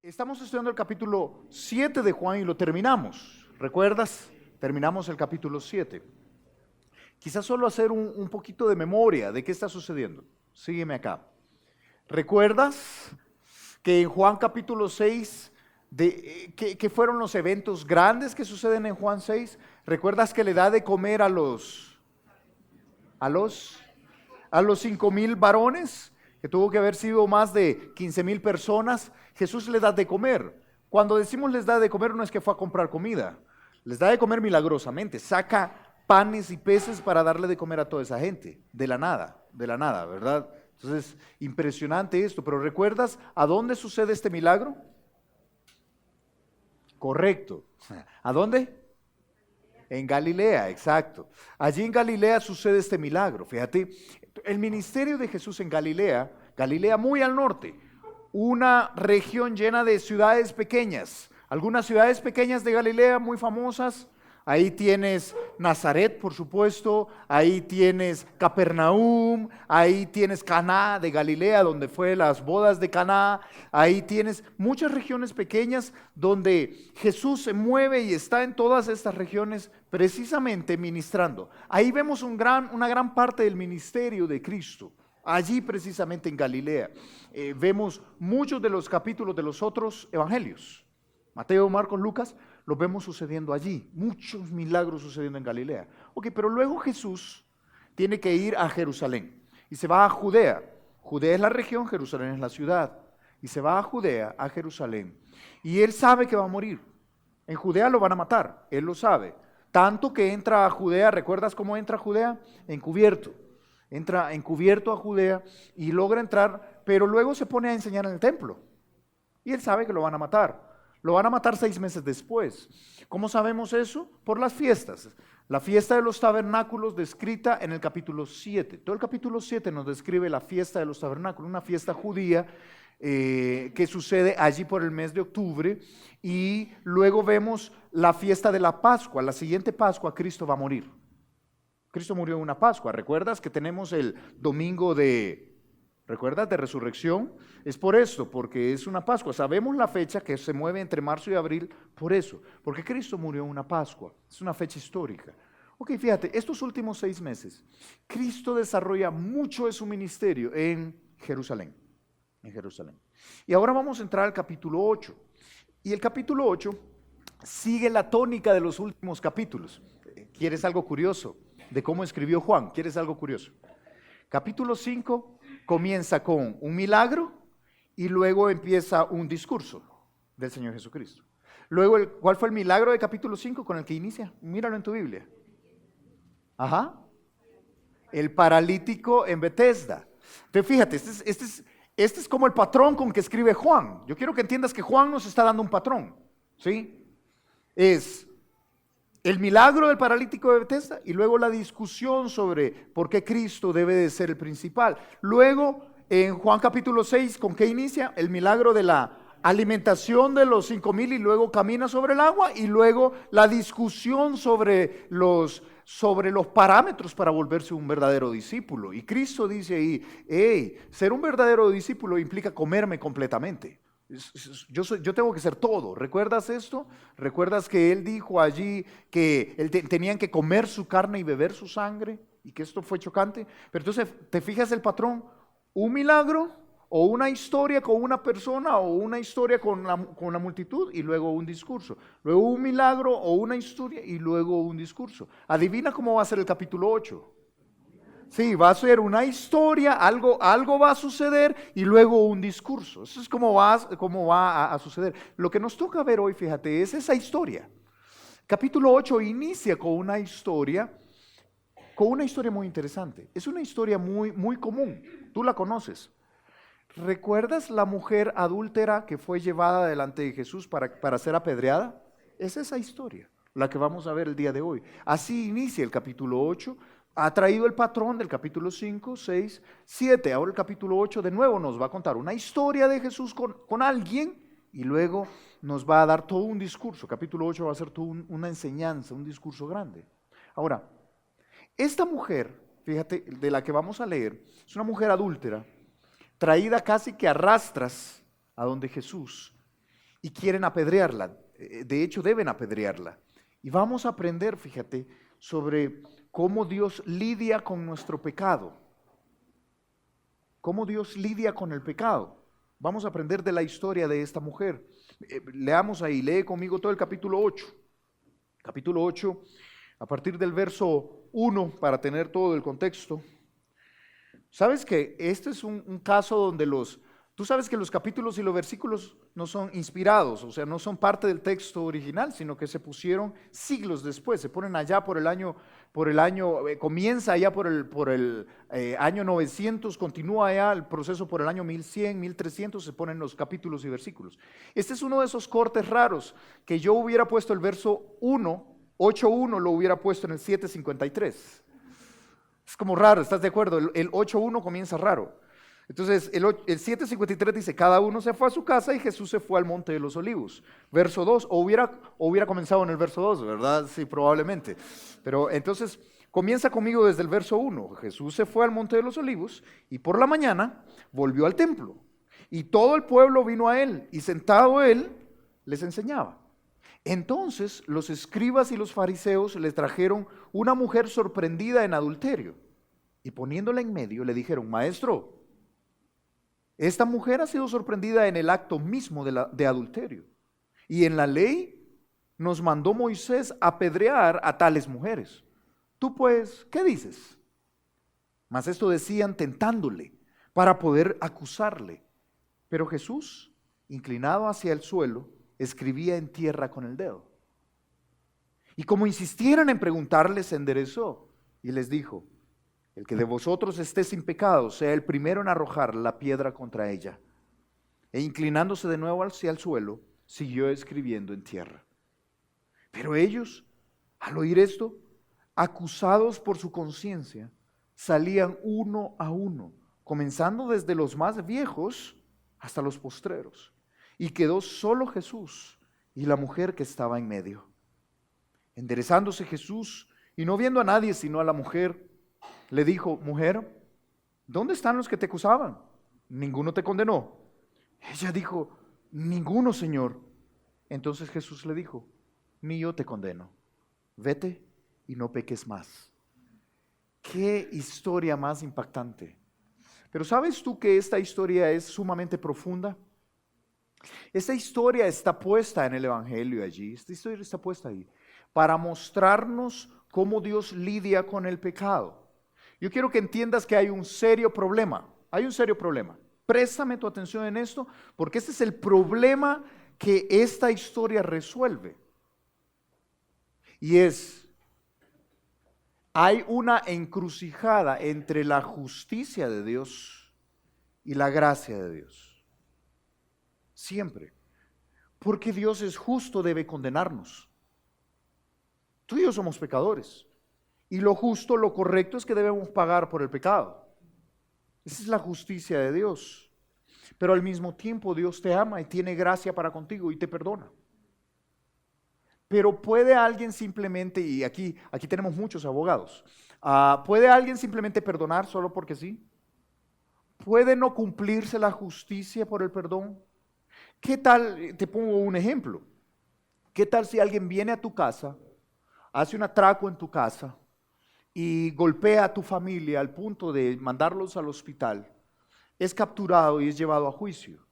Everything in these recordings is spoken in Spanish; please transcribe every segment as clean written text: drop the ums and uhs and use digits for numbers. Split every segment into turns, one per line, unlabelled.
Estamos estudiando el capítulo 7 de Juan y lo terminamos. ¿Recuerdas? Terminamos el capítulo 7. Quizás solo hacer un poquito de memoria de qué está sucediendo. Sígueme acá. ¿Recuerdas que en Juan capítulo 6, ¿qué fueron los eventos grandes que suceden en Juan 6? ¿Recuerdas que le da de comer a los 5,000 varones? Que tuvo que haber sido más de 15,000 personas. Jesús les da de comer. Cuando decimos les da de comer, no es que fue a comprar comida. Les da de comer milagrosamente. Saca panes y peces para darle de comer a toda esa gente. De la nada, ¿verdad? Entonces, impresionante esto. Pero ¿recuerdas a dónde sucede este milagro? Correcto. ¿A dónde? En Galilea, exacto. Allí en Galilea sucede este milagro. Fíjate, el ministerio de Jesús en Galilea, Galilea muy al norte, una región llena de ciudades pequeñas, algunas ciudades pequeñas de Galilea muy famosas. Ahí tienes Nazaret, por supuesto, ahí tienes Capernaum, ahí tienes Caná de Galilea, donde fue las bodas de Caná, ahí tienes muchas regiones pequeñas donde Jesús se mueve y está en todas estas regiones precisamente ministrando. Ahí vemos una gran parte del ministerio de Cristo, allí precisamente en Galilea. Vemos muchos de los capítulos de los otros evangelios, Mateo, Marcos, Lucas, lo vemos sucediendo allí, muchos milagros sucediendo en Galilea. Ok, pero luego Jesús tiene que ir a Jerusalén y se va a Judea. Judea es la región, Jerusalén es la ciudad. Y se va a Judea, a Jerusalén. Y él sabe que va a morir. En Judea lo van a matar, él lo sabe. Tanto que entra a Judea, ¿recuerdas cómo entra a Judea? Encubierto. Entra encubierto a Judea y logra entrar, pero luego se pone a enseñar en el templo. Y él sabe que lo van a matar. Lo van a matar 6 meses después. ¿Cómo sabemos eso? Por las fiestas. La fiesta de los tabernáculos descrita en el capítulo 7. Todo el capítulo 7 nos describe la fiesta de los tabernáculos, una fiesta judía que sucede allí por el mes de octubre. Y luego vemos la fiesta de la Pascua. La siguiente Pascua, Cristo va a morir. Cristo murió en una Pascua. ¿Recuerdas que tenemos el domingo ¿recuerdas? De resurrección? Es por esto, porque es una Pascua. Sabemos la fecha que se mueve entre marzo y abril por eso, porque Cristo murió en una Pascua. Es una fecha histórica. Ok, fíjate, estos últimos 6 meses, Cristo desarrolla mucho de su ministerio en Jerusalén. Y ahora vamos a entrar al capítulo 8. Y el capítulo 8 sigue la tónica de los últimos capítulos. ¿Quieres algo curioso de cómo escribió Juan? ¿Quieres algo curioso? Capítulo 5 comienza con un milagro y luego empieza un discurso del Señor Jesucristo. Luego, ¿cuál fue el milagro de capítulo 5 con el que inicia? Míralo en tu Biblia. Ajá. El paralítico en Betesda. Entonces, fíjate, este es como el patrón con que escribe Juan. Yo quiero que entiendas que Juan nos está dando un patrón, ¿sí? Es el milagro del paralítico de Betesda y luego la discusión sobre por qué Cristo debe de ser el principal. Luego, en Juan capítulo 6, ¿con qué inicia? El milagro de la alimentación de los 5,000 y luego camina sobre el agua y luego la discusión sobre los parámetros para volverse un verdadero discípulo. Y Cristo dice ahí, ser un verdadero discípulo implica comerme completamente. Yo tengo que ser todo. ¿Recuerdas esto? ¿Recuerdas que él dijo allí que tenían que comer su carne y beber su sangre? Y que esto fue chocante. Pero entonces, ¿te fijas el patrón? Un milagro o una historia con una persona o una historia con la multitud y luego un discurso. Luego un milagro o una historia y luego un discurso. Adivina cómo va a ser el capítulo 8. Sí, va a ser una historia, algo va a suceder y luego un discurso. Eso es cómo va a suceder. Lo que nos toca ver hoy, fíjate, es esa historia. Capítulo 8 inicia con una historia muy interesante. Es una historia muy, muy común. Tú la conoces. ¿Recuerdas la mujer adúltera que fue llevada delante de Jesús para ser apedreada? Es esa historia la que vamos a ver el día de hoy. Así inicia el capítulo 8. Ha traído el patrón del capítulo 5, 6, 7. Ahora el capítulo 8 de nuevo nos va a contar una historia de Jesús con alguien y luego nos va a dar todo un discurso. Capítulo 8 va a ser toda una enseñanza, un discurso grande. Ahora, esta mujer, fíjate, de la que vamos a leer, es una mujer adúltera, traída casi que a rastras a donde Jesús. y quieren apedrearla. De hecho, deben apedrearla. Y vamos a aprender, fíjate, sobre cómo Dios lidia con nuestro pecado. Cómo Dios lidia con el pecado. Vamos a aprender de la historia de esta mujer. Leamos ahí, lee conmigo todo el capítulo 8. Capítulo 8, a partir del verso 1, para tener todo el contexto. ¿Sabes que este es un caso donde tú sabes que los capítulos y los versículos no son inspirados, o sea, no son parte del texto original, sino que se pusieron siglos después, se ponen allá comienza allá por el año 900, continúa allá el proceso por el año 1100, 1300, se ponen los capítulos y versículos. Este es uno de esos cortes raros que yo hubiera puesto el verso 1, 8.1 lo hubiera puesto en el 7.53. Es como raro, ¿estás de acuerdo? El 8.1 comienza raro. Entonces, el 7.53 dice, cada uno se fue a su casa y Jesús se fue al monte de los olivos. Verso 2, o hubiera comenzado en el verso 2, ¿verdad? Sí, probablemente. Pero entonces, comienza conmigo desde el verso 1. Jesús se fue al monte de los olivos y por la mañana volvió al templo. Y todo el pueblo vino a él y sentado él les enseñaba. Entonces los escribas y los fariseos le trajeron una mujer sorprendida en adulterio y poniéndola en medio le dijeron, maestro, esta mujer ha sido sorprendida en el acto mismo de adulterio y en la ley nos mandó Moisés apedrear a tales mujeres. Tú pues, ¿qué dices? Mas esto decían tentándole para poder acusarle. Pero Jesús, inclinado hacia el suelo, escribía en tierra con el dedo. Y como insistieran en preguntarle, se enderezó y les dijo, el que de vosotros esté sin pecado, sea el primero en arrojar la piedra contra ella. E inclinándose de nuevo hacia el suelo, siguió escribiendo en tierra. Pero ellos, al oír esto, acusados por su conciencia, salían uno a uno, comenzando desde los más viejos hasta los postreros. Y quedó solo Jesús y la mujer que estaba en medio. Enderezándose Jesús y no viendo a nadie sino a la mujer, le dijo, mujer, ¿dónde están los que te acusaban? ¿Ninguno te condenó? Ella dijo, ninguno, Señor. Entonces Jesús le dijo, ni yo te condeno. Vete y no peques más. Qué historia más impactante. Pero ¿sabes tú que esta historia es sumamente profunda? Esta historia está puesta en el Evangelio allí, esta historia está puesta ahí, para mostrarnos cómo Dios lidia con el pecado. Yo quiero que entiendas que hay un serio problema, Préstame tu atención en esto, porque este es el problema que esta historia resuelve. Y hay una encrucijada entre la justicia de Dios y la gracia de Dios. Siempre. Porque Dios es justo, debe condenarnos. Tú y yo somos pecadores. Y lo justo, lo correcto es que debemos pagar por el pecado. Esa es la justicia de Dios. Pero al mismo tiempo Dios te ama y tiene gracia para contigo y te perdona. Pero puede alguien simplemente, y aquí tenemos muchos abogados, ¿puede alguien simplemente perdonar solo porque sí? ¿Puede no cumplirse la justicia por el perdón? ¿Qué tal? Te pongo un ejemplo. ¿Qué tal si alguien viene a tu casa, hace un atraco en tu casa y golpea a tu familia al punto de mandarlos al hospital? Es capturado y es llevado a juicio.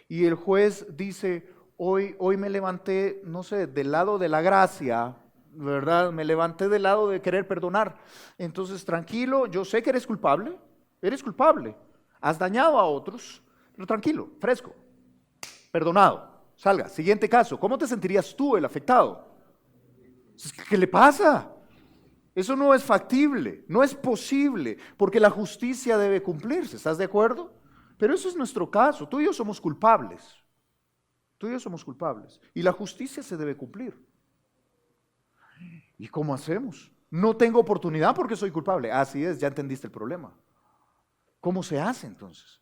Y el juez dice, hoy me levanté, no sé, del lado de la gracia, ¿verdad? Me levanté del lado de querer perdonar. Entonces, tranquilo, yo sé que eres culpable, has dañado a otros, pero tranquilo, fresco. Perdonado, salga. Siguiente caso, ¿cómo te sentirías tú, el afectado? ¿Qué le pasa? Eso no es factible, no es posible, porque la justicia debe cumplirse, ¿estás de acuerdo? Pero eso es nuestro caso, tú y yo somos culpables. Y la justicia se debe cumplir. ¿Y cómo hacemos? No tengo oportunidad porque soy culpable. Así es, ya entendiste el problema. ¿Cómo se hace entonces?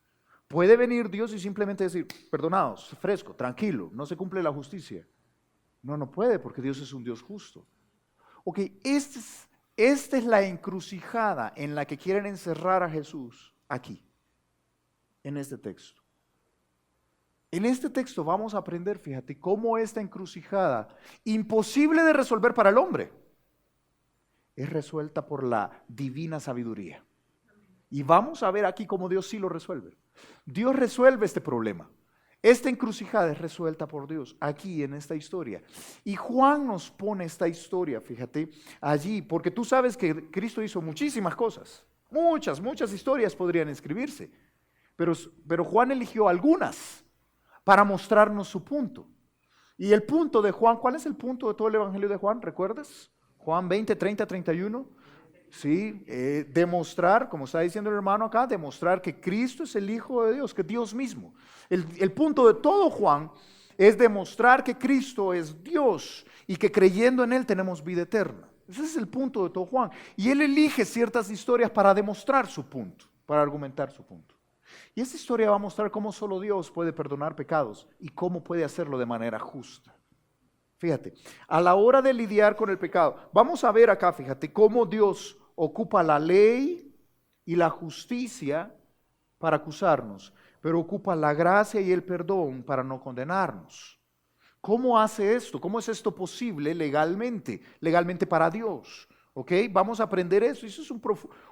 ¿Puede venir Dios y simplemente decir, perdonados, fresco, tranquilo, no se cumple la justicia? No puede, porque Dios es un Dios justo. Ok, esta es la encrucijada en la que quieren encerrar a Jesús aquí, en este texto. En este texto vamos a aprender, fíjate, cómo esta encrucijada, imposible de resolver para el hombre, es resuelta por la divina sabiduría. Y vamos a ver aquí cómo Dios sí lo resuelve. Dios resuelve este problema. Esta encrucijada es resuelta por Dios aquí en esta historia. Y Juan nos pone esta historia, fíjate, allí, porque tú sabes que Cristo hizo muchísimas cosas. Muchas historias podrían escribirse. Pero Juan eligió algunas para mostrarnos su punto. Y el punto de Juan, ¿cuál es el punto de todo el Evangelio de Juan? ¿Recuerdas? Juan 20, 30, 31. Sí, demostrar, como está diciendo el hermano acá, demostrar que Cristo es el Hijo de Dios, que es Dios mismo. El punto de todo Juan es demostrar que Cristo es Dios y que creyendo en Él tenemos vida eterna. Ese es el punto de todo Juan. Y él elige ciertas historias para demostrar su punto, para argumentar su punto. Y esta historia va a mostrar cómo solo Dios puede perdonar pecados y cómo puede hacerlo de manera justa. Fíjate, a la hora de lidiar con el pecado, vamos a ver acá, fíjate, cómo Dios ocupa la ley y la justicia para acusarnos, pero ocupa la gracia y el perdón para no condenarnos. ¿Cómo hace esto? ¿Cómo es esto posible legalmente? Legalmente para Dios. ¿Ok? Vamos a aprender eso. Eso es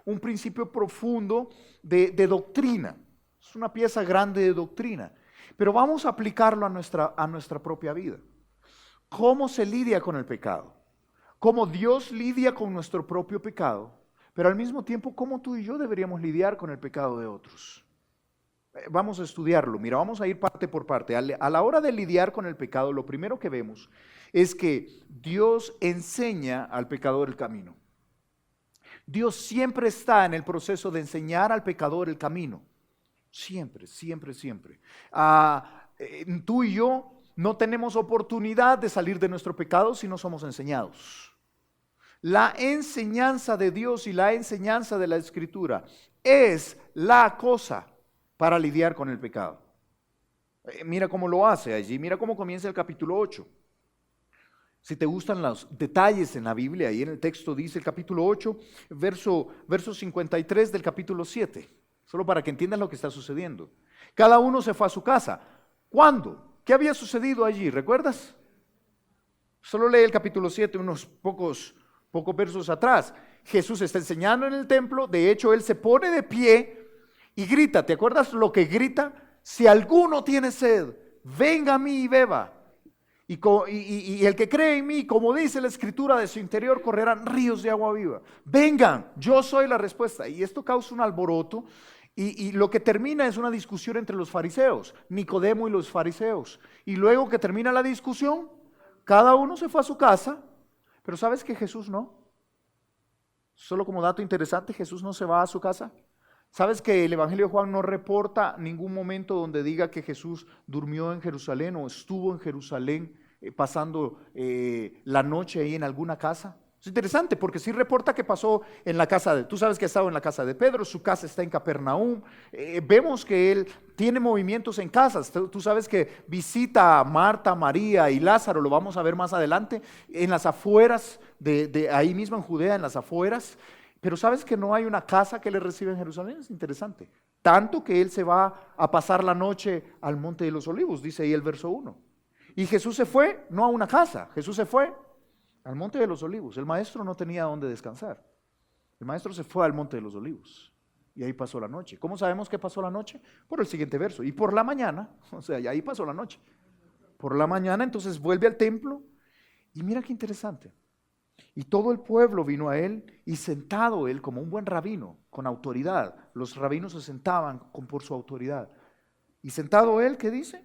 un principio profundo de doctrina. Es una pieza grande de doctrina. Pero vamos a aplicarlo a nuestra propia vida. ¿Cómo se lidia con el pecado? ¿Cómo Dios lidia con nuestro propio pecado? Pero al mismo tiempo, ¿cómo tú y yo deberíamos lidiar con el pecado de otros? Vamos a estudiarlo. Mira, vamos a ir parte por parte. A la hora de lidiar con el pecado, lo primero que vemos es que Dios enseña al pecador el camino. Dios siempre está en el proceso de enseñar al pecador el camino. Siempre, siempre, siempre. Tú y yo no tenemos oportunidad de salir de nuestro pecado si no somos enseñados. La enseñanza de Dios y la enseñanza de la Escritura es la cosa para lidiar con el pecado. Mira cómo lo hace allí, mira cómo comienza el capítulo 8. Si te gustan los detalles en la Biblia, ahí en el texto dice el capítulo 8, verso 53 del capítulo 7, solo para que entiendas lo que está sucediendo. Cada uno se fue a su casa. ¿Cuándo? ¿Qué había sucedido allí? ¿Recuerdas? Solo lee el capítulo 7, unos pocos versos atrás. Jesús está enseñando en el templo, de hecho Él se pone de pie y grita. ¿Te acuerdas lo que grita? Si alguno tiene sed, venga a mí y beba. Y el que cree en mí, como dice la Escritura, de su interior correrán ríos de agua viva. Vengan, yo soy la respuesta. Y esto causa un alboroto. Y lo que termina es una discusión entre los fariseos, Nicodemo y los fariseos. Y luego que termina la discusión, cada uno se fue a su casa. Pero ¿sabes que Jesús no? Solo como dato interesante, Jesús no se va a su casa. ¿Sabes que el Evangelio de Juan no reporta ningún momento donde diga que Jesús durmió en Jerusalén o estuvo en Jerusalén pasando la noche ahí en alguna casa? Es interesante porque sí reporta que pasó en la casa tú sabes que ha estado en la casa de Pedro, su casa está en Capernaum. Vemos que él tiene movimientos en casas. Tú sabes que visita a Marta, María y Lázaro, lo vamos a ver más adelante, en las afueras de ahí mismo en Judea, en las afueras. Pero ¿sabes que no hay una casa que le reciba en Jerusalén? Es interesante. Tanto que él se va a pasar la noche al Monte de los Olivos, dice ahí el verso 1. Y Jesús se fue, no a una casa, Jesús se fue al Monte de los Olivos. El maestro no tenía dónde descansar. El maestro se fue al Monte de los Olivos y ahí pasó la noche. ¿Cómo sabemos que pasó la noche? Por el siguiente verso. Y por la mañana, o sea, y ahí pasó la noche. Por la mañana entonces vuelve al templo y mira qué interesante. Y todo el pueblo vino a él y sentado él como un buen rabino, con autoridad. Los rabinos se sentaban por su autoridad. Y sentado él, ¿qué dice?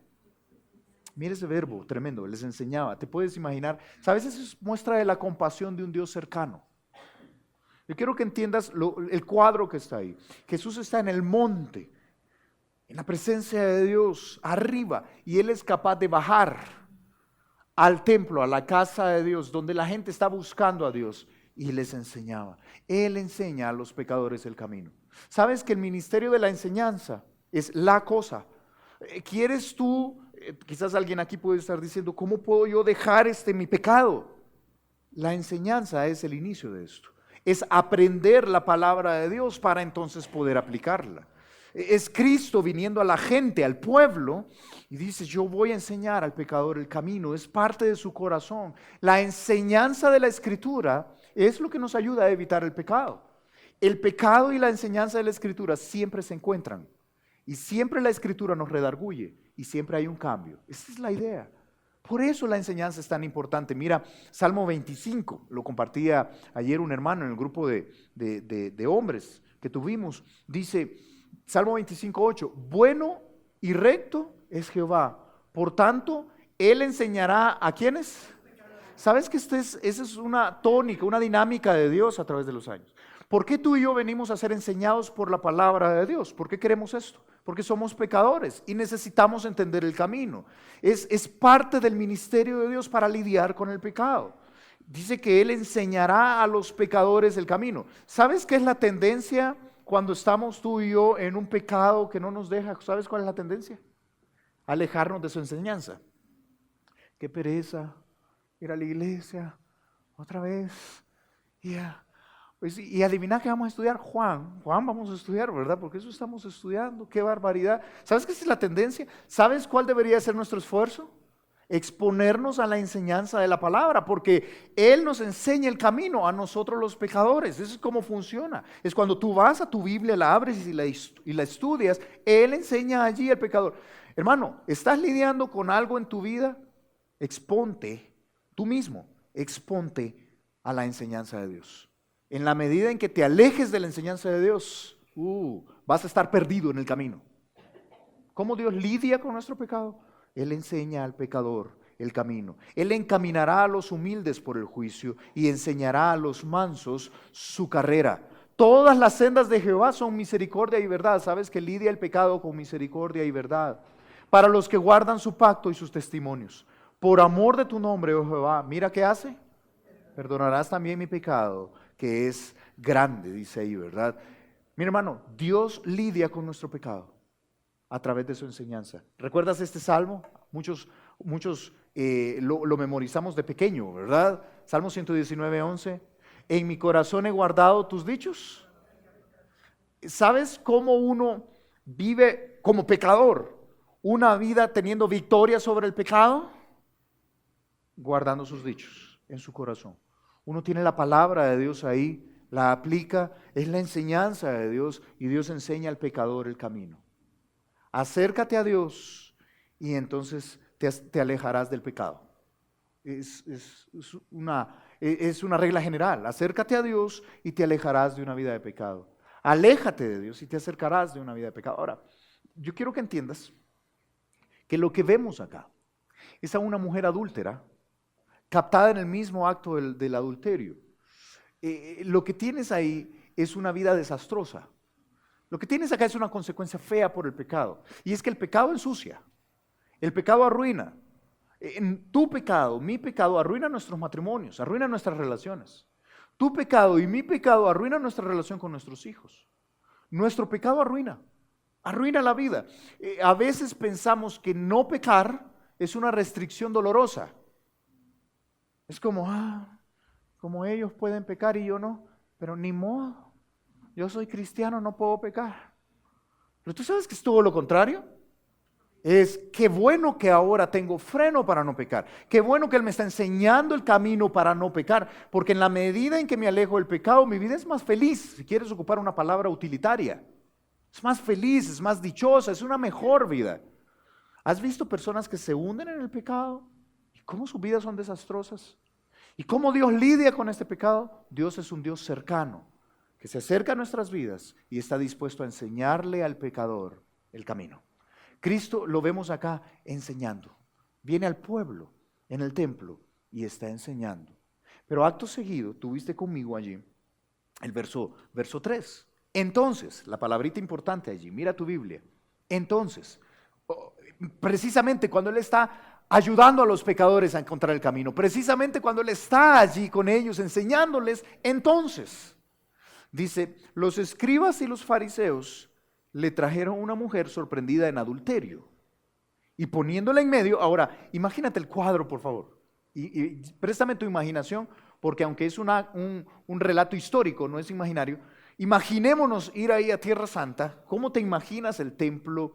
Mira ese verbo tremendo, les enseñaba. Te puedes imaginar, ¿sabes? Eso es muestra de la compasión de un Dios cercano. Yo quiero que entiendas el cuadro que está ahí. Jesús está en el monte, en la presencia de Dios, arriba, y Él es capaz de bajar al templo, a la casa de Dios, donde la gente está buscando a Dios, y les enseñaba. Él enseña a los pecadores el camino. ¿Sabes que el ministerio de la enseñanza es la cosa? ¿Quieres tú, quizás alguien aquí puede estar diciendo, ¿cómo puedo yo dejar mi pecado? La enseñanza es el inicio de esto. Es aprender la palabra de Dios para entonces poder aplicarla. Es Cristo viniendo a la gente, al pueblo, y dice, yo voy a enseñar al pecador el camino, es parte de su corazón. La enseñanza de la Escritura es lo que nos ayuda a evitar el pecado. El pecado y la enseñanza de la Escritura siempre se encuentran, y siempre la Escritura nos redarguye, y siempre hay un cambio. Esa es la idea. Por eso la enseñanza es tan importante. Mira, Salmo 25, lo compartía ayer un hermano en el grupo de hombres que tuvimos. Dice, Salmo 25, 8, bueno y recto es Jehová. Por tanto, Él enseñará a ¿quiénes? ¿Sabes que esa es una tónica, una dinámica de Dios a través de los años? ¿Por qué tú y yo venimos a ser enseñados por la palabra de Dios? ¿Por qué queremos esto? Porque somos pecadores y necesitamos entender el camino. Es parte del ministerio de Dios para lidiar con el pecado. Dice que Él enseñará a los pecadores el camino. ¿Sabes qué es la tendencia cuando estamos tú y yo en un pecado que no nos deja? ¿Sabes cuál es la tendencia? Alejarnos de su enseñanza. Qué pereza ir a la iglesia otra vez. Y adivina que vamos a estudiar, Juan vamos a estudiar, ¿verdad? Porque eso estamos estudiando, qué barbaridad. ¿Sabes qué es la tendencia? ¿Sabes cuál debería ser nuestro esfuerzo? Exponernos a la enseñanza de la palabra, porque Él nos enseña el camino a nosotros los pecadores. Eso es cómo funciona. Es cuando tú vas a tu Biblia, la abres y la estudias, Él enseña allí al pecador. Hermano, ¿estás lidiando con algo en tu vida? Exponte, tú mismo, exponte a la enseñanza de Dios. En la medida en que te alejes de la enseñanza de Dios, vas a estar perdido en el camino. ¿Cómo Dios lidia con nuestro pecado? Él enseña al pecador el camino. Él encaminará a los humildes por el juicio y enseñará a los mansos su carrera. Todas las sendas de Jehová son misericordia y verdad. ¿Sabes que lidia el pecado con misericordia y verdad? Para los que guardan su pacto y sus testimonios. Por amor de tu nombre, oh Jehová, mira qué hace. Perdonarás también mi pecado, que es grande, dice ahí, ¿verdad? Mi hermano, Dios lidia con nuestro pecado a través de su enseñanza. ¿Recuerdas este salmo? Muchos lo memorizamos de pequeño, ¿verdad? Salmo 119, 11. En mi corazón he guardado tus dichos. ¿Sabes cómo uno vive como pecador una vida teniendo victoria sobre el pecado? Guardando sus dichos en su corazón. Uno tiene la palabra de Dios ahí, la aplica, es la enseñanza de Dios y Dios enseña al pecador el camino. Acércate a Dios y entonces te alejarás del pecado. Es una regla general. Acércate a Dios y te alejarás de una vida de pecado. Aléjate de Dios y te acercarás de una vida de pecado. Ahora, yo quiero que entiendas que lo que vemos acá es a una mujer adúltera captada en el mismo acto del adulterio. Lo que tienes ahí es una vida desastrosa. Lo que tienes acá es una consecuencia fea por el pecado. Y es que el pecado ensucia, el pecado arruina. Tu pecado, mi pecado arruina nuestros matrimonios, arruina nuestras relaciones. Tu pecado y mi pecado arruina nuestra relación con nuestros hijos. Nuestro pecado arruina la vida. A veces pensamos que no pecar es una restricción dolorosa. Es como ellos pueden pecar y yo no, pero ni modo, yo soy cristiano, no puedo pecar. Pero tú sabes que es todo lo contrario. Es qué bueno que ahora tengo freno para no pecar. Qué bueno que Él me está enseñando el camino para no pecar, porque en la medida en que me alejo del pecado, mi vida es más feliz. Si quieres ocupar una palabra utilitaria, es más feliz, es más dichosa, es una mejor vida. ¿Has visto personas que se hunden en el pecado? ¿Cómo sus vidas son desastrosas? ¿Y cómo Dios lidia con este pecado? Dios es un Dios cercano, que se acerca a nuestras vidas y está dispuesto a enseñarle al pecador el camino. Cristo lo vemos acá enseñando. Viene al pueblo en el templo y está enseñando. Pero acto seguido, tuviste conmigo allí el verso 3. Entonces, la palabrita importante allí, mira tu Biblia. Entonces, precisamente cuando Él está ayudando a los pecadores a encontrar el camino, precisamente cuando Él está allí con ellos, enseñándoles, entonces, dice, los escribas y los fariseos le trajeron una mujer sorprendida en adulterio y poniéndola en medio. Ahora, imagínate el cuadro, por favor, y préstame tu imaginación, porque aunque es un relato histórico, no es imaginario. Imaginémonos ir ahí a Tierra Santa. ¿Cómo te imaginas el templo?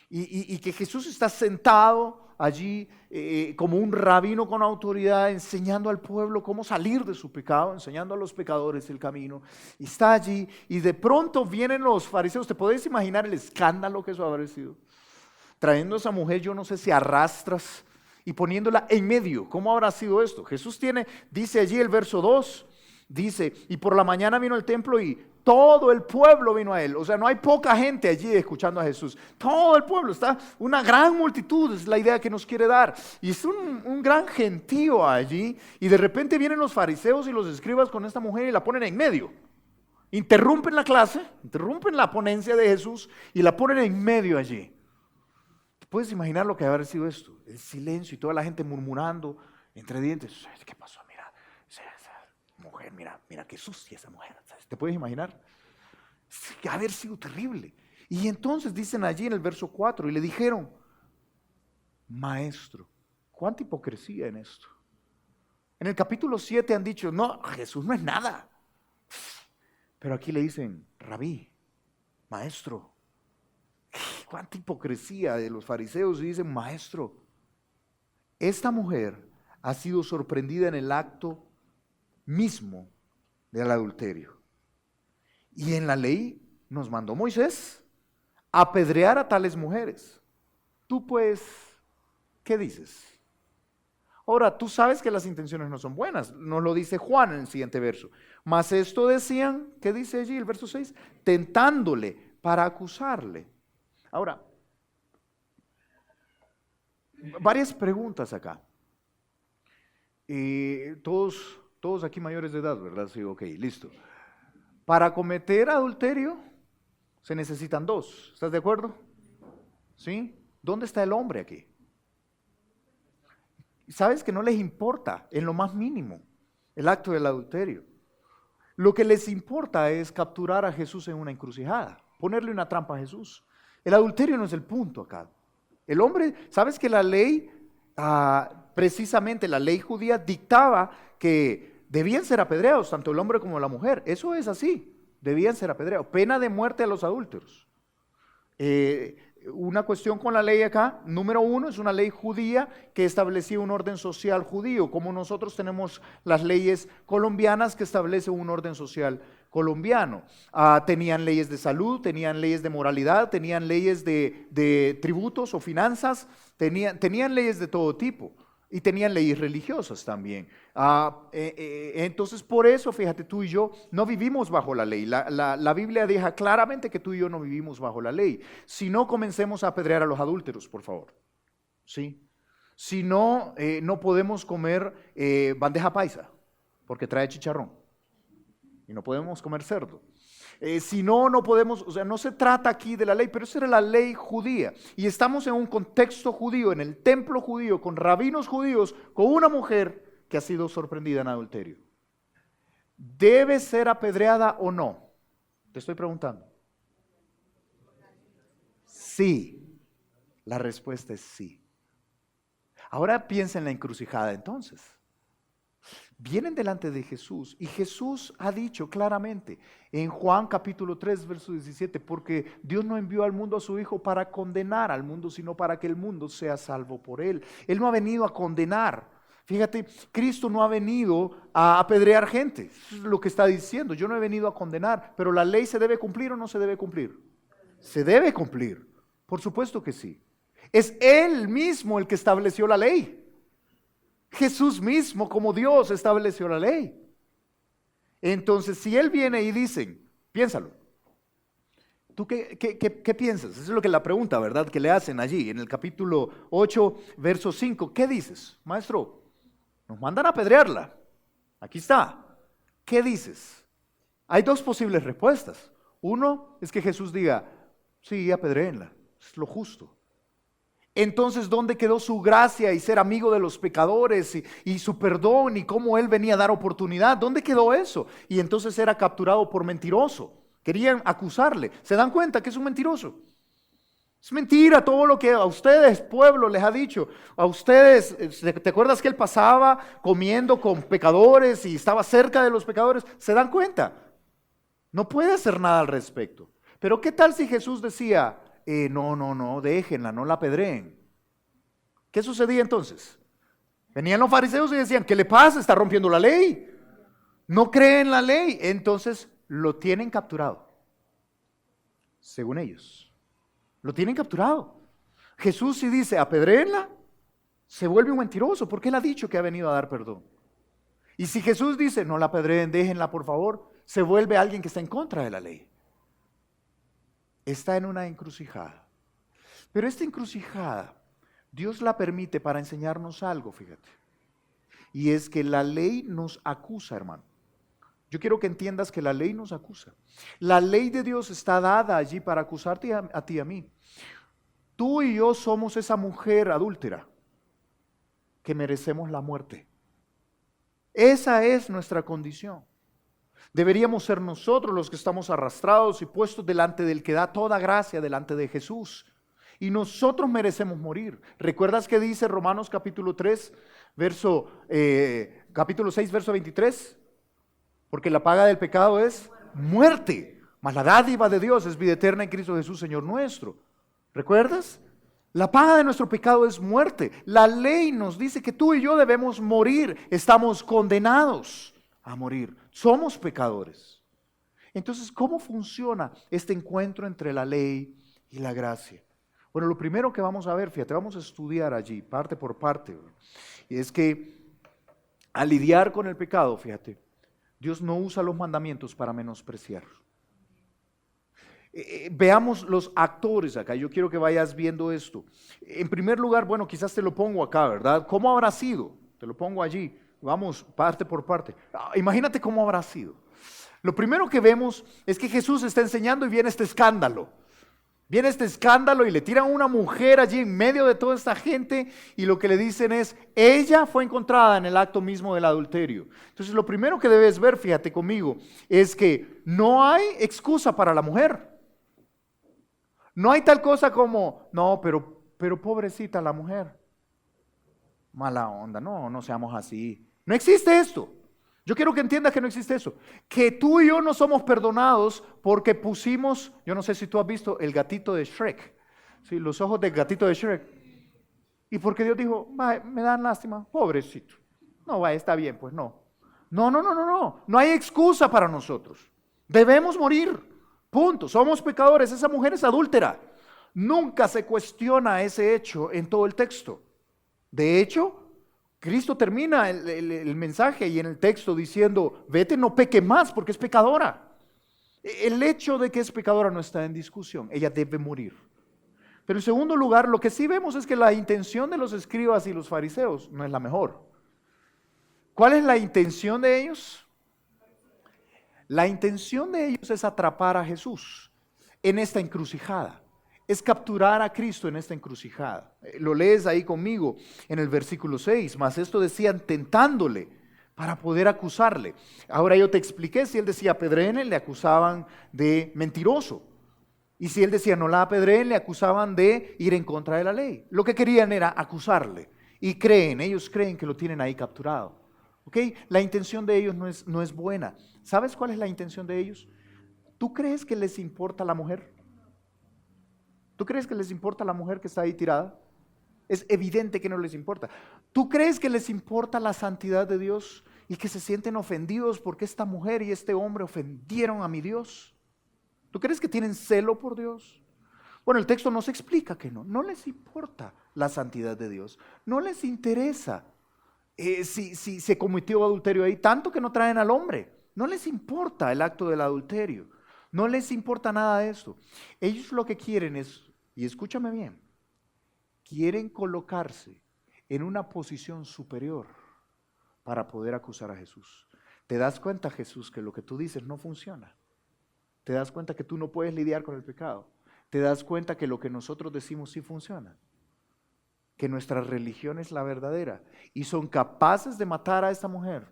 Y que Jesús está sentado allí como un rabino con autoridad, enseñando al pueblo cómo salir de su pecado, enseñando a los pecadores el camino. Y está allí y de pronto vienen los fariseos. ¿Te podés imaginar el escándalo que eso habrá sido? Trayendo a esa mujer, yo no sé si arrastras y poniéndola en medio. ¿Cómo habrá sido esto? Jesús dice allí el verso 2, dice, y por la mañana vino al templo y todo el pueblo vino a él. O sea, no hay poca gente allí escuchando a Jesús. Todo el pueblo, está una gran multitud, es la idea que nos quiere dar. Y es un gran gentío allí. Y de repente vienen los fariseos y los escribas con esta mujer y la ponen en medio. Interrumpen la clase, interrumpen la ponencia de Jesús y la ponen en medio allí. ¿Puedes imaginar lo que habrá sido esto? El silencio y toda la gente murmurando entre dientes. ¿Qué pasó? Mira, esa mujer, mira qué sucia esa mujer. ¿Te puedes imaginar? Haber sido terrible. Y entonces dicen allí en el verso 4, y le dijeron, maestro, ¿cuánta hipocresía en esto? En el capítulo 7 han dicho, no, Jesús no es nada. Pero aquí le dicen, rabí, maestro. Cuánta hipocresía de los fariseos. Y dicen, maestro, esta mujer ha sido sorprendida en el acto mismo del adulterio. Y en la ley nos mandó Moisés apedrear a tales mujeres. Tú pues, ¿qué dices? Ahora, tú sabes que las intenciones no son buenas. Nos lo dice Juan en el siguiente verso. Mas esto decían, ¿qué dice allí el verso 6? Tentándole para acusarle. Ahora, varias preguntas acá. Todos aquí mayores de edad, ¿verdad? Sí, ok, listo. Para cometer adulterio se necesitan dos. ¿Estás de acuerdo? ¿Sí? ¿Dónde está el hombre aquí? ¿Sabes que no les importa en lo más mínimo el acto del adulterio? Lo que les importa es capturar a Jesús en una encrucijada, ponerle una trampa a Jesús. El adulterio no es el punto acá. El hombre, ¿sabes que la ley, precisamente la ley judía dictaba que debían ser apedreados tanto el hombre como la mujer? Eso es así, debían ser apedreados. Pena de muerte a los adúlteros. Una cuestión con la ley acá, número 1, es una ley judía que establecía un orden social judío, como nosotros tenemos las leyes colombianas que establecen un orden social colombiano. Tenían leyes de salud, tenían leyes de moralidad, tenían leyes de tributos o finanzas, tenían leyes de todo tipo. Y tenían leyes religiosas también. Entonces, por eso, fíjate, tú y yo no vivimos bajo la ley. La Biblia deja claramente que tú y yo no vivimos bajo la ley. Si no, comencemos a apedrear a los adúlteros, por favor. ¿Sí? Si no, no podemos comer bandeja paisa, porque trae chicharrón. Y no podemos comer cerdo. Si no, no podemos, o sea, no se trata aquí de la ley, pero esa era la ley judía. Y estamos en un contexto judío, en el templo judío, con rabinos judíos, con una mujer que ha sido sorprendida en adulterio. ¿Debe ser apedreada o no? Te estoy preguntando. Sí. La respuesta es sí. Ahora piensa en la encrucijada entonces. Vienen delante de Jesús y Jesús ha dicho claramente en Juan capítulo 3 verso 17, porque Dios no envió al mundo a su Hijo para condenar al mundo, sino para que el mundo sea salvo por Él. Él no ha venido a condenar. Fíjate, Cristo no ha venido a apedrear gente, eso es lo que está diciendo. Yo no he venido a condenar, pero ¿la ley se debe cumplir o no se debe cumplir? Se debe cumplir, por supuesto que sí. Es Él mismo el que estableció la ley. Jesús mismo, como Dios, estableció la ley. Entonces, si Él viene y dicen, piénsalo, ¿tú qué piensas? Esa es lo que la pregunta, ¿verdad? Que le hacen allí en el capítulo 8, verso 5. ¿Qué dices? Maestro, nos mandan a apedrearla. Aquí está. ¿Qué dices? Hay dos posibles respuestas. Uno es que Jesús diga, sí, apedréenla, es lo justo. Entonces, ¿dónde quedó su gracia y ser amigo de los pecadores y su perdón y cómo Él venía a dar oportunidad? ¿Dónde quedó eso? Y entonces era capturado por mentiroso. Querían acusarle. ¿Se dan cuenta que es un mentiroso? Es mentira todo lo que a ustedes, pueblo, les ha dicho. A ustedes, ¿te acuerdas que Él pasaba comiendo con pecadores y estaba cerca de los pecadores? ¿Se dan cuenta? No puede hacer nada al respecto. Pero ¿qué tal si Jesús decía, no, déjenla, no la apedreen? ¿Qué sucedía entonces? Venían los fariseos y decían, ¿qué le pasa? Está rompiendo la ley. No cree en la ley. Entonces lo tienen capturado, según ellos. Lo tienen capturado. Jesús si dice, apedréenla, se vuelve un mentiroso, porque él ha dicho que ha venido a dar perdón. Y si Jesús dice, no la apedreen, déjenla por favor, se vuelve alguien que está en contra de la ley. Está en una encrucijada. Pero esta encrucijada, Dios la permite para enseñarnos algo, fíjate. Y es que la ley nos acusa, hermano. Yo quiero que entiendas que la ley nos acusa. La ley de Dios está dada allí para acusarte a ti y a mí. Tú y yo somos esa mujer adúltera que merecemos la muerte. Esa es nuestra condición. Deberíamos ser nosotros los que estamos arrastrados y puestos delante del que da toda gracia, delante de Jesús. Y nosotros merecemos morir. ¿Recuerdas que dice Romanos capítulo 3, capítulo 6, verso 23? Porque la paga del pecado es muerte, mas la dádiva de Dios es vida eterna en Cristo Jesús, Señor nuestro. ¿Recuerdas? La paga de nuestro pecado es muerte. La ley nos dice que tú y yo debemos morir. Estamos condenados a morir. Somos pecadores. Entonces, ¿cómo funciona este encuentro entre la ley y la gracia? Bueno, lo primero que vamos a ver, fíjate, vamos a estudiar allí, parte por parte. Y es que al lidiar con el pecado, fíjate, Dios no usa los mandamientos para menospreciar. Veamos los actores acá, yo quiero que vayas viendo esto. En primer lugar, bueno, quizás te lo pongo acá, ¿verdad? ¿Cómo habrá sido? Te lo pongo allí, vamos parte por parte. Imagínate cómo habrá sido. Lo primero que vemos es que Jesús está enseñando y viene este escándalo. Viene este escándalo y le tiran a una mujer allí en medio de toda esta gente y lo que le dicen es, ella fue encontrada en el acto mismo del adulterio. Entonces lo primero que debes ver, fíjate conmigo, es que no hay excusa para la mujer. No hay tal cosa como, no, pero pobrecita la mujer. Mala onda, no seamos así. No existe esto. Yo quiero que entiendas que no existe eso. Que tú y yo no somos perdonados porque pusimos, yo no sé si tú has visto el gatito de Shrek, ¿sí? Los ojos del gatito de Shrek. Y porque Dios dijo, me dan lástima, pobrecito. No, está bien, pues no. No hay excusa para nosotros. Debemos morir, punto. Somos pecadores, esa mujer es adúltera. Nunca se cuestiona ese hecho en todo el texto. De hecho, Cristo termina el mensaje y en el texto diciendo, vete, no peque más porque es pecadora. El hecho de que es pecadora no está en discusión, ella debe morir. Pero en segundo lugar, lo que sí vemos es que la intención de los escribas y los fariseos no es la mejor. ¿Cuál es la intención de ellos? La intención de ellos es atrapar a Jesús en esta encrucijada. Es capturar a Cristo en esta encrucijada. Lo lees ahí conmigo en el versículo 6, mas esto decían tentándole para poder acusarle. Ahora yo te expliqué, si él decía apedréenle, le acusaban de mentiroso. Y si él decía no la apedreen, le acusaban de ir en contra de la ley. Lo que querían era acusarle. Y ellos creen que lo tienen ahí capturado. ¿Ok? La intención de ellos no es buena. ¿Sabes cuál es la intención de ellos? ¿Tú crees que les importa la mujer? ¿Tú crees que les importa la mujer que está ahí tirada? Es evidente que no les importa. ¿Tú crees que les importa la santidad de Dios y que se sienten ofendidos porque esta mujer y este hombre ofendieron a mi Dios? ¿Tú crees que tienen celo por Dios? Bueno, el texto nos explica que no les importa la santidad de Dios, no les interesa si se cometió adulterio ahí, tanto que no traen al hombre, no les importa el acto del adulterio, no les importa nada de esto. Ellos lo que quieren es, y escúchame bien, quieren colocarse en una posición superior para poder acusar a Jesús. ¿Te das cuenta, Jesús, que lo que tú dices no funciona? ¿Te das cuenta que tú no puedes lidiar con el pecado? ¿Te das cuenta que lo que nosotros decimos sí funciona? Que nuestra religión es la verdadera y son capaces de matar a esta mujer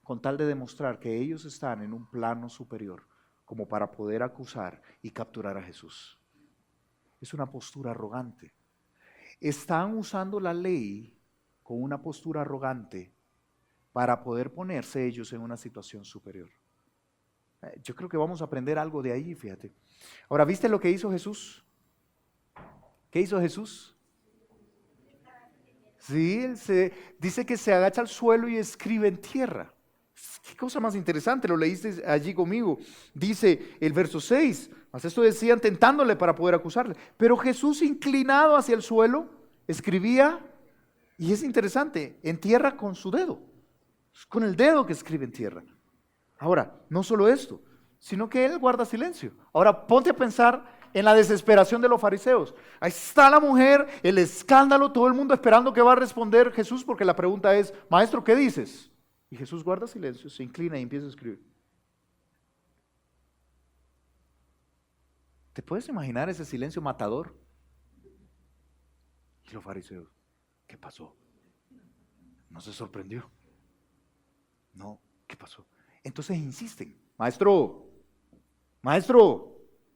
con tal de demostrar que ellos están en un plano superior como para poder acusar y capturar a Jesús. Es una postura arrogante. Están usando la ley con una postura arrogante para poder ponerse ellos en una situación superior. Yo creo que vamos a aprender algo de ahí, fíjate. Ahora, ¿viste lo que hizo Jesús? ¿Qué hizo Jesús? Sí, dice que se agacha al suelo y escribe en tierra. Qué cosa más interesante, lo leíste allí conmigo. Dice el verso 6, mas esto decían tentándole para poder acusarle. Pero Jesús inclinado hacia el suelo, escribía, y es interesante, en tierra con su dedo. Es con el dedo que escribe en tierra. Ahora, no solo esto, sino que él guarda silencio. Ahora, ponte a pensar en la desesperación de los fariseos. Ahí está la mujer, el escándalo, todo el mundo esperando que va a responder Jesús, porque la pregunta es, maestro, ¿qué dices? Y Jesús guarda silencio, se inclina y empieza a escribir. ¿Te puedes imaginar ese silencio matador? Y los fariseos, ¿qué pasó? ¿No se sorprendió? No, ¿qué pasó? Entonces insisten, maestro,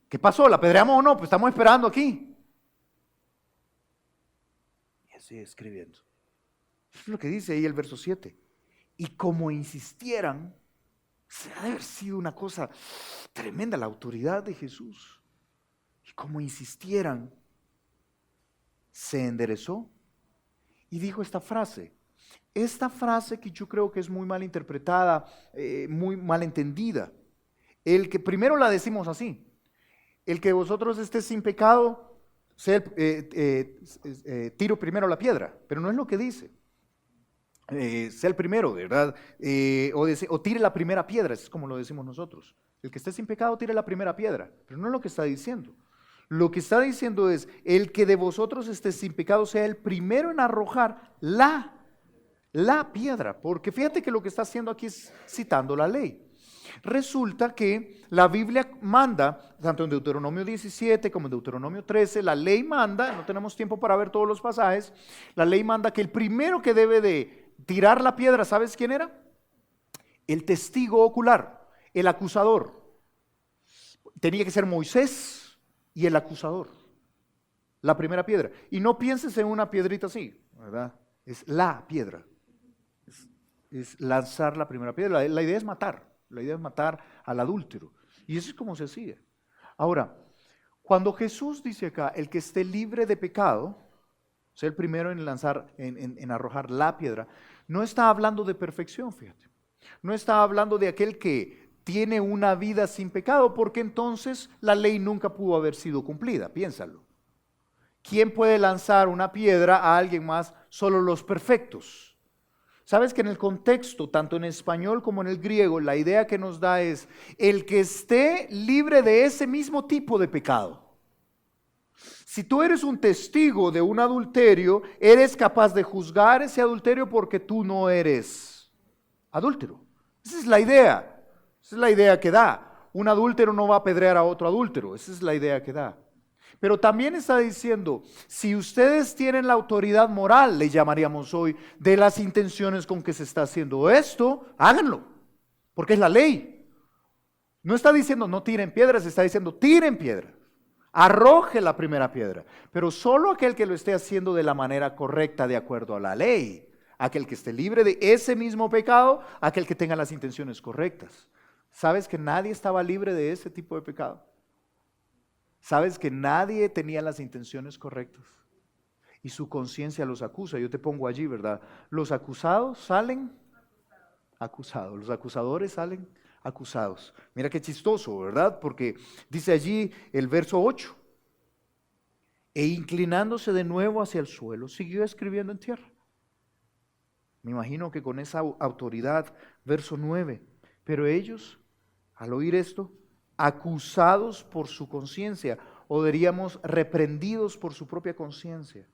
¿qué pasó? ¿La apedreamos o no? Pues estamos esperando aquí. Y así escribiendo. Eso es lo que dice ahí el verso 7. Y como insistieran, se ha de haber sido una cosa tremenda la autoridad de Jesús. Y como insistieran, se enderezó y dijo esta frase. Esta frase que yo creo que es muy mal interpretada, muy mal entendida. El que primero la decimos así. El que vosotros estés sin pecado, tiro primero la piedra. Pero no es lo que dice. Sea el primero, ¿verdad? O tire la primera piedra, es como lo decimos nosotros. El que esté sin pecado, tire la primera piedra. Pero no es lo que está diciendo. Lo que está diciendo es, el que de vosotros esté sin pecado sea el primero en arrojar la piedra. Porque fíjate que lo que está haciendo aquí es citando la ley. Resulta que la Biblia manda, tanto en Deuteronomio 17 como en Deuteronomio 13, la ley manda, no tenemos tiempo para ver todos los pasajes, la ley manda que el primero que debe de tirar la piedra, ¿sabes quién era? El testigo ocular, el acusador. Tenía que ser Moisés y el acusador. La primera piedra. Y no pienses en una piedrita así, ¿verdad? Es la piedra. Es lanzar la primera piedra. La idea es matar. La idea es matar al adúltero. Y eso es como se hacía. Ahora, cuando Jesús dice acá, el que esté libre de pecado, sea el primero en lanzar, en arrojar la piedra, no está hablando de perfección, fíjate. No está hablando de aquel que tiene una vida sin pecado, porque entonces la ley nunca pudo haber sido cumplida, piénsalo. ¿Quién puede lanzar una piedra a alguien más? Solo los perfectos. Sabes que en el contexto, tanto en español como en el griego, la idea que nos da es el que esté libre de ese mismo tipo de pecado. Si tú eres un testigo de un adulterio, eres capaz de juzgar ese adulterio porque tú no eres adúltero. Esa es la idea. Esa es la idea que da. Un adúltero no va a apedrear a otro adúltero. Esa es la idea que da. Pero también está diciendo, si ustedes tienen la autoridad moral, le llamaríamos hoy, de las intenciones con que se está haciendo esto, háganlo, porque es la ley. No está diciendo no tiren piedras, está diciendo tiren piedras, arroje la primera piedra, pero solo aquel que lo esté haciendo de la manera correcta, de acuerdo a la ley, aquel que esté libre de ese mismo pecado, aquel que tenga las intenciones correctas. ¿Sabes que nadie estaba libre de ese tipo de pecado? ¿Sabes que nadie tenía las intenciones correctas? Y su conciencia los acusa. Yo te pongo allí, ¿verdad? Los acusados salen acusados. Los acusadores salen acusados. Mira qué chistoso, ¿verdad? Porque dice allí el verso 8. E inclinándose de nuevo hacia el suelo, siguió escribiendo en tierra. Me imagino que con esa autoridad, verso 9. Pero ellos, al oír esto, acusados por su conciencia, o diríamos reprendidos por su propia conciencia,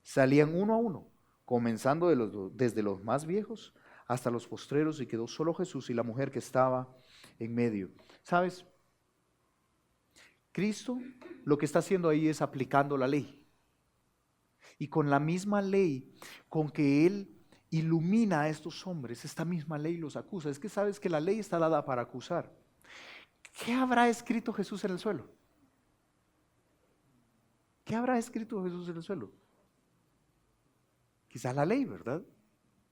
salían uno a uno, comenzando desde los más viejos hasta los postreros, y quedó solo Jesús y la mujer que estaba en medio. ¿Sabes? Cristo lo que está haciendo ahí es aplicando la ley. Y con la misma ley con que Él ilumina a estos hombres, esta misma ley los acusa. Es que sabes que la ley está dada para acusar. ¿Qué habrá escrito Jesús en el suelo? ¿Qué habrá escrito Jesús en el suelo? Quizás la ley, ¿verdad?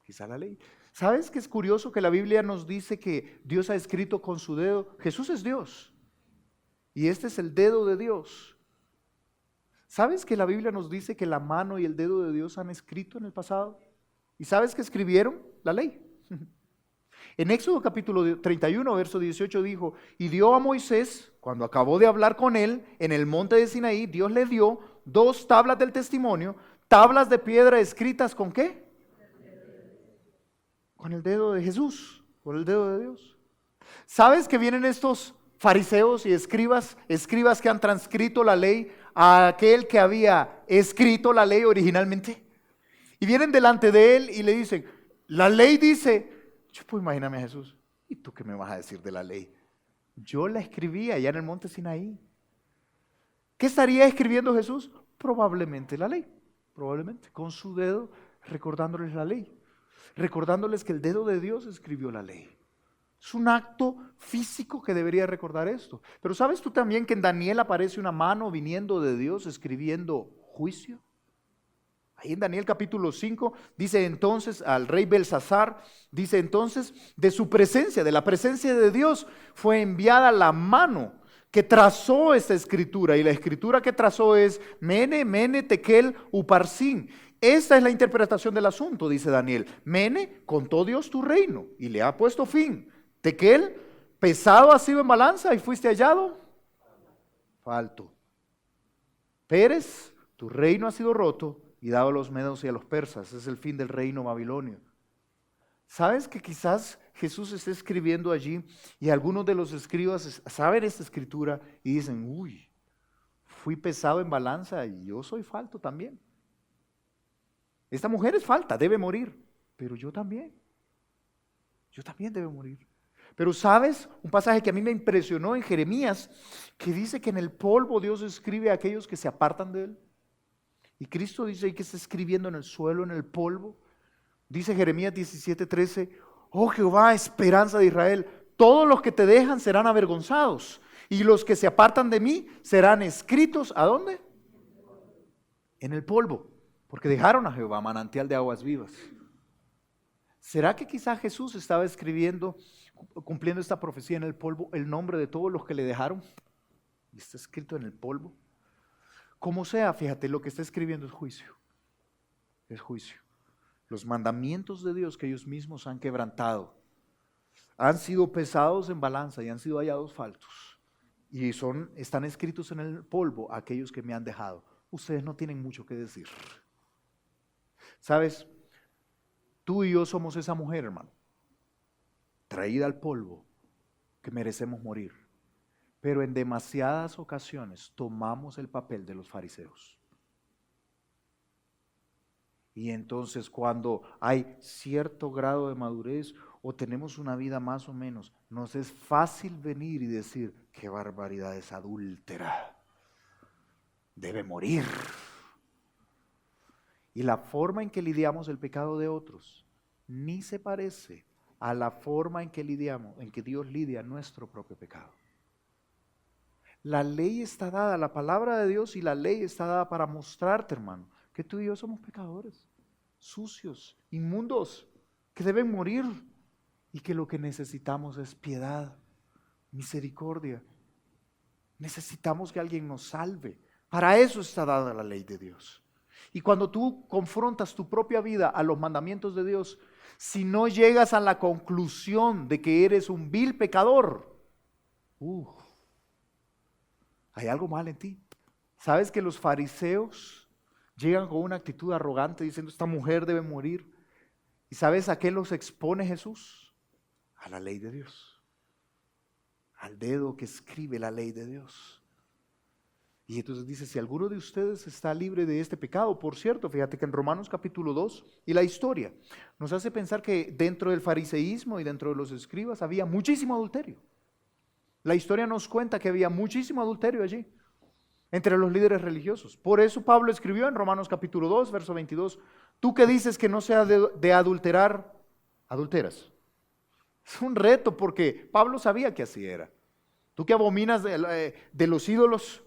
Quizá la ley. ¿Sabes qué es curioso? Que la Biblia nos dice que Dios ha escrito con su dedo. Jesús es Dios. Y este es el dedo de Dios. ¿Sabes que la Biblia nos dice que la mano y el dedo de Dios han escrito en el pasado? ¿Y sabes que escribieron? La ley. En Éxodo capítulo 31, verso 18 dijo, y dio a Moisés, cuando acabó de hablar con él, en el monte de Sinaí, Dios le dio 2 tablas del testimonio, tablas de piedra escritas ¿con qué? Con el dedo de Jesús, con el dedo de Dios. ¿Sabes que vienen estos fariseos y escribas que han transcrito la ley a aquel que había escrito la ley originalmente? Y vienen delante de él y le dicen, la ley dice, yo puedo imaginarme a Jesús, ¿y tú qué me vas a decir de la ley? Yo la escribí allá en el monte Sinaí. ¿Qué estaría escribiendo Jesús? Probablemente la ley, probablemente, con su dedo recordándoles la ley, recordándoles que el dedo de Dios escribió la ley. Es un acto físico que debería recordar esto. Pero ¿sabes tú también que en Daniel aparece una mano viniendo de Dios escribiendo juicio? Ahí en Daniel capítulo 5 dice entonces al rey Belsasar, dice entonces de su presencia, de la presencia de Dios fue enviada la mano que trazó esta escritura, y la escritura que trazó es Mene, Mene, Tekel, Uparsin. Esta es la interpretación del asunto, dice Daniel. Mene, contó Dios tu reino y le ha puesto fin. Tekel, pesado has sido en balanza y fuiste hallado falto. Pérez, tu reino ha sido roto y dado a los medos y a los persas. Es el fin del reino babilonio. ¿Sabes que quizás Jesús está escribiendo allí y algunos de los escribas saben esta escritura y dicen, uy, fui pesado en balanza y yo soy falto también. Esta mujer es falta, debe morir, pero yo también debo morir. Pero ¿sabes? Un pasaje que a mí me impresionó en Jeremías, que dice que en el polvo Dios escribe a aquellos que se apartan de Él. Y Cristo dice ahí que está escribiendo en el suelo, en el polvo. Dice Jeremías 17:13, oh Jehová, esperanza de Israel, todos los que te dejan serán avergonzados, y los que se apartan de mí serán escritos, ¿a dónde? En el polvo, porque dejaron a Jehová, manantial de aguas vivas. ¿Será que quizá Jesús estaba escribiendo, cumpliendo esta profecía en el polvo, el nombre de todos los que le dejaron? Y está escrito en el polvo. Como sea, fíjate, lo que está escribiendo es juicio. Es juicio. Los mandamientos de Dios que ellos mismos han quebrantado han sido pesados en balanza y han sido hallados faltos. Y están escritos en el polvo aquellos que me han dejado. Ustedes no tienen mucho que decir. ¿Sabes? Tú y yo somos esa mujer, hermano, traída al polvo, que merecemos morir. Pero en demasiadas ocasiones tomamos el papel de los fariseos. Y entonces cuando hay cierto grado de madurez o tenemos una vida más o menos, nos es fácil venir y decir, qué barbaridad, es adúltera, debe morir. Y la forma en que lidiamos el pecado de otros ni se parece a la forma en que Dios lidia nuestro propio pecado. La ley está dada, la palabra de Dios y la ley está dada para mostrarte, hermano, que tú y yo somos pecadores, sucios, inmundos, que deben morir y que lo que necesitamos es piedad, misericordia. Necesitamos que alguien nos salve. Para eso está dada la ley de Dios. Y cuando tú confrontas tu propia vida a los mandamientos de Dios, si no llegas a la conclusión de que eres un vil pecador, hay algo mal en ti. ¿Sabes que los fariseos llegan con una actitud arrogante diciendo esta mujer debe morir? ¿Y sabes a qué los expone Jesús? A la ley de Dios, al dedo que escribe la ley de Dios. Y entonces dice, si alguno de ustedes está libre de este pecado, por cierto, fíjate que en Romanos capítulo 2 y la historia nos hace pensar que dentro del fariseísmo y dentro de los escribas había muchísimo adulterio. La historia nos cuenta que había muchísimo adulterio allí, entre los líderes religiosos. Por eso Pablo escribió en Romanos capítulo 2, verso 22, tú que dices que no sea de adulterar, adulteras. Es un reto porque Pablo sabía que así era. Tú que abominas de los ídolos,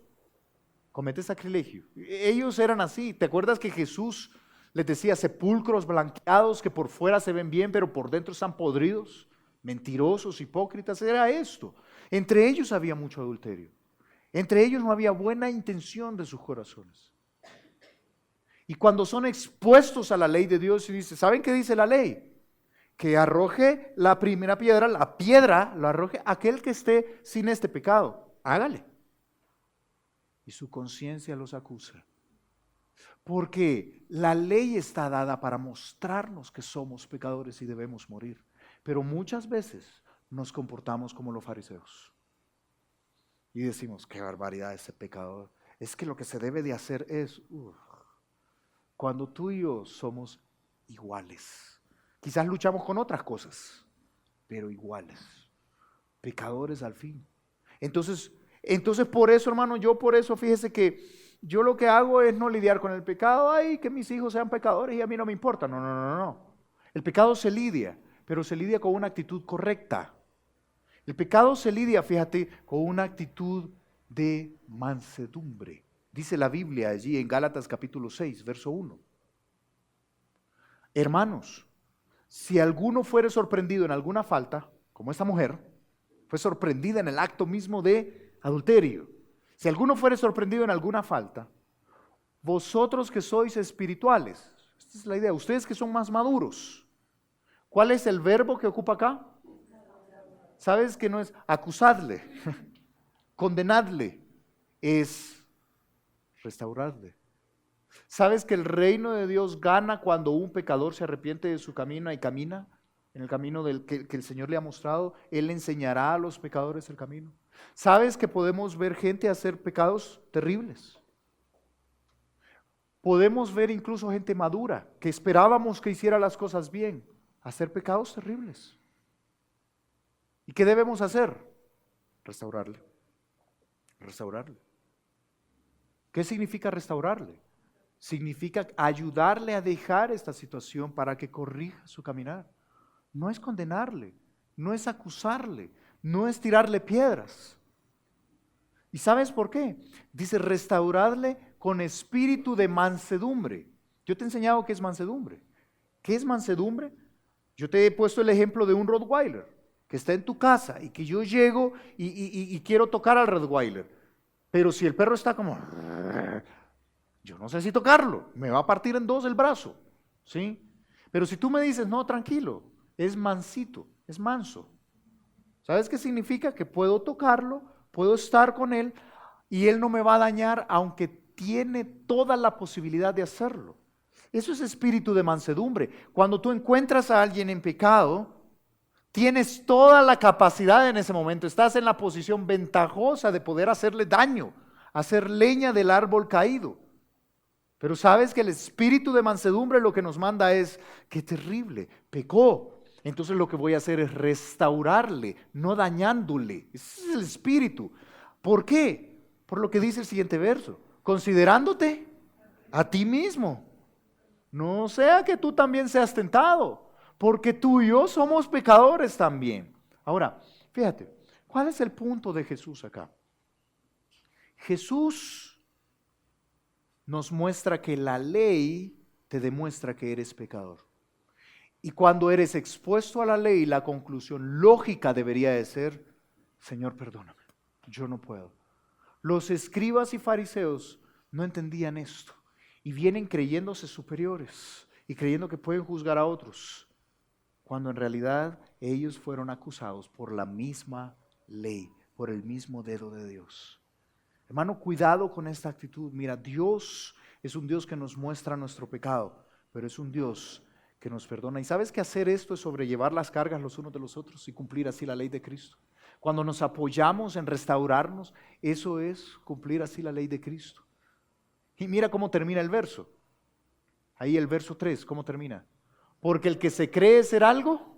cometes sacrilegio. Ellos eran así. ¿Te acuerdas que Jesús Les decía, sepulcros blanqueados que por fuera se ven bien, pero por dentro están podridos, mentirosos, hipócritas. Era esto. Entre ellos había mucho adulterio. Entre ellos no había buena intención de sus corazones. Y cuando son expuestos a la ley de Dios y dice, ¿saben qué dice la ley? Que arroje la primera piedra, la piedra lo arroje aquel que esté sin este pecado. Hágale. Y su conciencia los acusa. Porque la ley está dada para mostrarnos que somos pecadores y debemos morir. Pero muchas veces nos comportamos como los fariseos. Y decimos, qué barbaridad ese pecador. Es que lo que se debe de hacer es, cuando tú y yo somos iguales. Quizás luchamos con otras cosas, pero iguales. Pecadores al fin. Entonces por eso, hermano, fíjese que yo lo que hago es no lidiar con el pecado. Ay, que mis hijos sean pecadores y a mí no me importa. No. El pecado se lidia, pero se lidia con una actitud correcta. El pecado se lidia, fíjate, con una actitud de mansedumbre. Dice la Biblia allí en Gálatas capítulo 6, verso 1. Hermanos, si alguno fuere sorprendido en alguna falta, como esta mujer, fue sorprendida en el acto mismo de adulterio. Si alguno fuere sorprendido en alguna falta, vosotros que sois espirituales, esta es la idea, ustedes que son más maduros, ¿cuál es el verbo que ocupa acá? ¿Sabes que no es acusadle, condenadle? Es restaurarle. ¿Sabes que el reino de Dios gana cuando un pecador se arrepiente de su camino y camina en el camino que el Señor le ha mostrado? Él le enseñará a los pecadores el camino. ¿Sabes que podemos ver gente hacer pecados terribles? Podemos ver incluso gente madura que esperábamos que hiciera las cosas bien, hacer pecados terribles. ¿Y qué debemos hacer? Restaurarle. Restaurarle. ¿Qué significa restaurarle? Significa ayudarle a dejar esta situación para que corrija su caminar. No es condenarle, no es acusarle, no es tirarle piedras. ¿Y sabes por qué? Dice restaurarle con espíritu de mansedumbre. Yo te he enseñado qué es mansedumbre. ¿Qué es mansedumbre? Yo te he puesto el ejemplo de un Rottweiler que está en tu casa y que yo llego y quiero tocar al Rottweiler. Pero si el perro está como, yo no sé si tocarlo, me va a partir en dos el brazo, ¿sí? Pero si tú me dices, no, tranquilo, es mansito, es manso. ¿Sabes qué significa? Que puedo tocarlo, puedo estar con él y él no me va a dañar aunque tiene toda la posibilidad de hacerlo. Eso es espíritu de mansedumbre. Cuando tú encuentras a alguien en pecado, tienes toda la capacidad en ese momento, estás en la posición ventajosa de poder hacerle daño, hacer leña del árbol caído. Pero sabes que el espíritu de mansedumbre lo que nos manda es, qué terrible, pecó. Entonces lo que voy a hacer es restaurarle, no dañándole. Ese es el espíritu. ¿Por qué? Por lo que dice el siguiente verso. Considerándote a ti mismo. No sea que tú también seas tentado. Porque tú y yo somos pecadores también. Ahora, fíjate, ¿cuál es el punto de Jesús acá? Jesús nos muestra que la ley te demuestra que eres pecador. Y cuando eres expuesto a la ley, la conclusión lógica debería de ser, Señor, perdóname, yo no puedo. Los escribas y fariseos no entendían esto y vienen creyéndose superiores y creyendo que pueden juzgar a otros, cuando en realidad ellos fueron acusados por la misma ley, por el mismo dedo de Dios. Hermano, cuidado con esta actitud. Mira, Dios es un Dios que nos muestra nuestro pecado, pero es un Dios que nos perdona. ¿Y sabes que hacer esto es sobrellevar las cargas los unos de los otros y cumplir así la ley de Cristo? Cuando nos apoyamos en restaurarnos, eso es cumplir así la ley de Cristo. Y mira cómo termina el verso. Ahí el verso 3, ¿cómo termina? Porque el que se cree ser algo,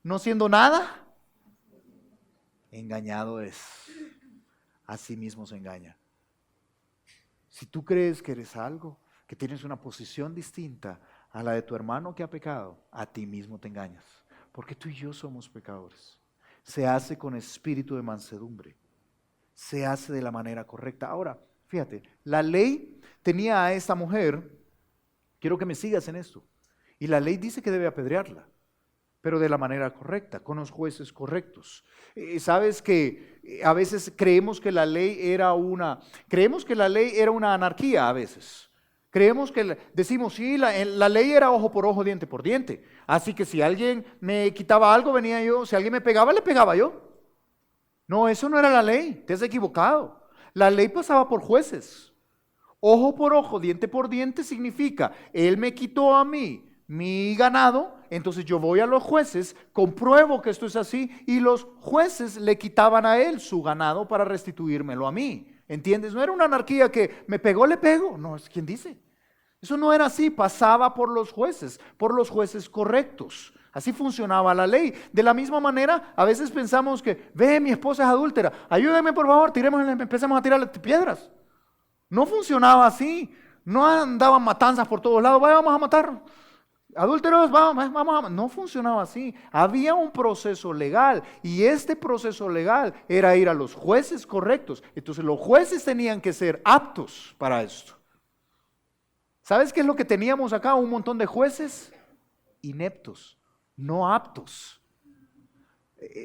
no siendo nada, engañado es. A sí mismo se engaña. Si tú crees que eres algo, que tienes una posición distinta a la de tu hermano que ha pecado, a ti mismo te engañas. Porque tú y yo somos pecadores. Se hace con espíritu de mansedumbre. Se hace de la manera correcta. Ahora, fíjate, la ley tenía a esta mujer Quiero que me sigas en esto. Y la ley dice que debe apedrearla, pero de la manera correcta, con los jueces correctos. Sabes que a veces creemos que la ley era una anarquía a veces. Creemos que decimos, sí, la ley era ojo por ojo, diente por diente. Así que si alguien me quitaba algo, venía yo, si alguien me pegaba, le pegaba yo. No, eso no era la ley, te has equivocado. La ley pasaba por jueces. Ojo por ojo, diente por diente significa, él me quitó a mí mi ganado, entonces yo voy a los jueces, compruebo que esto es así, y los jueces le quitaban a él su ganado para restituírmelo a mí. ¿Entiendes? No era una anarquía que me pegó, le pego. No, es quien dice. Eso no era así, pasaba por los jueces correctos. Así funcionaba la ley. De la misma manera, a veces pensamos que, ve, mi esposa es adúltera, ayúdame por favor, empecemos a tirarle piedras. No funcionaba así. No andaban matanzas por todos lados, vamos a matar. Adúlteros, vamos a... No funcionaba así. Había un proceso legal y este proceso legal era ir a los jueces correctos. Entonces los jueces tenían que ser aptos para esto. ¿Sabes qué es lo que teníamos acá? Un montón de jueces ineptos, no aptos.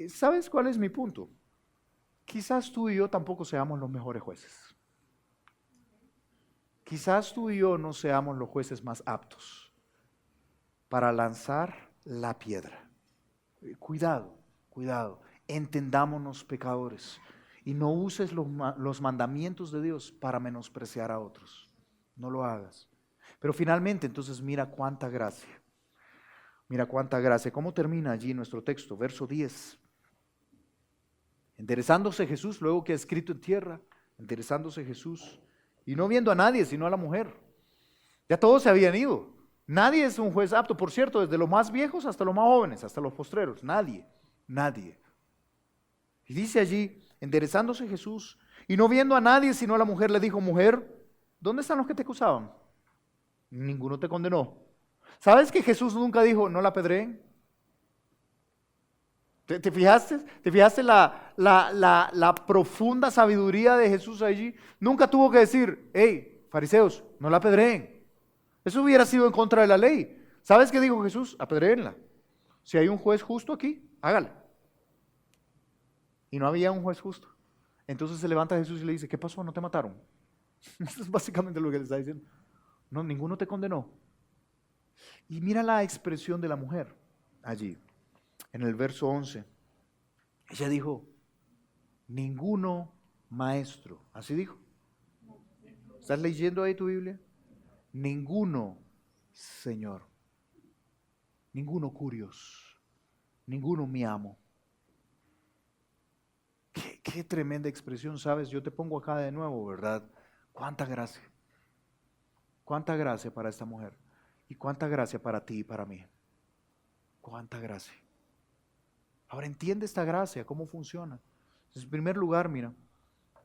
¿Sabes cuál es mi punto? Quizás tú y yo tampoco seamos los mejores jueces. Quizás tú y yo no seamos los jueces más aptos para lanzar la piedra. Cuidado, cuidado. Entendámonos pecadores y no uses los mandamientos de Dios para menospreciar a otros. No lo hagas. Pero finalmente, entonces mira cuánta gracia. Mira cuánta gracia. ¿Cómo termina allí nuestro texto? Verso 10. Enderezándose Jesús, luego que ha escrito en tierra, enderezándose Jesús, y no viendo a nadie, sino a la mujer. Ya todos se habían ido. Nadie es un juez apto, por cierto, desde los más viejos hasta los más jóvenes, hasta los postreros. Nadie. Y dice allí, enderezándose Jesús, y no viendo a nadie, sino a la mujer, le dijo, mujer, ¿dónde están los que te acusaban? Ninguno te condenó. ¿Sabes que Jesús nunca dijo, no la apedreen? ¿Te fijaste? ¿Te fijaste la profunda sabiduría de Jesús allí? Nunca tuvo que decir, hey, fariseos, no la apedreen. Eso hubiera sido en contra de la ley. ¿Sabes qué dijo Jesús? Apedréenla. Si hay un juez justo aquí, hágale. Y no había un juez justo. Entonces se levanta Jesús y le dice, ¿qué pasó? ¿No te mataron? Eso es básicamente lo que le está diciendo. No, ninguno te condenó. Y mira la expresión de la mujer allí, en el verso 11. Ella dijo, ninguno maestro. ¿Así dijo? ¿Estás leyendo ahí tu Biblia? Ninguno Señor. Ninguno curios. Ninguno mi amo. Qué tremenda expresión, ¿sabes? Yo te pongo acá de nuevo, ¿verdad? Cuánta gracia. Cuánta gracia para esta mujer. Y cuánta gracia para ti y para mí. Cuánta gracia. Ahora entiende esta gracia, cómo funciona. Entonces, en primer lugar, mira,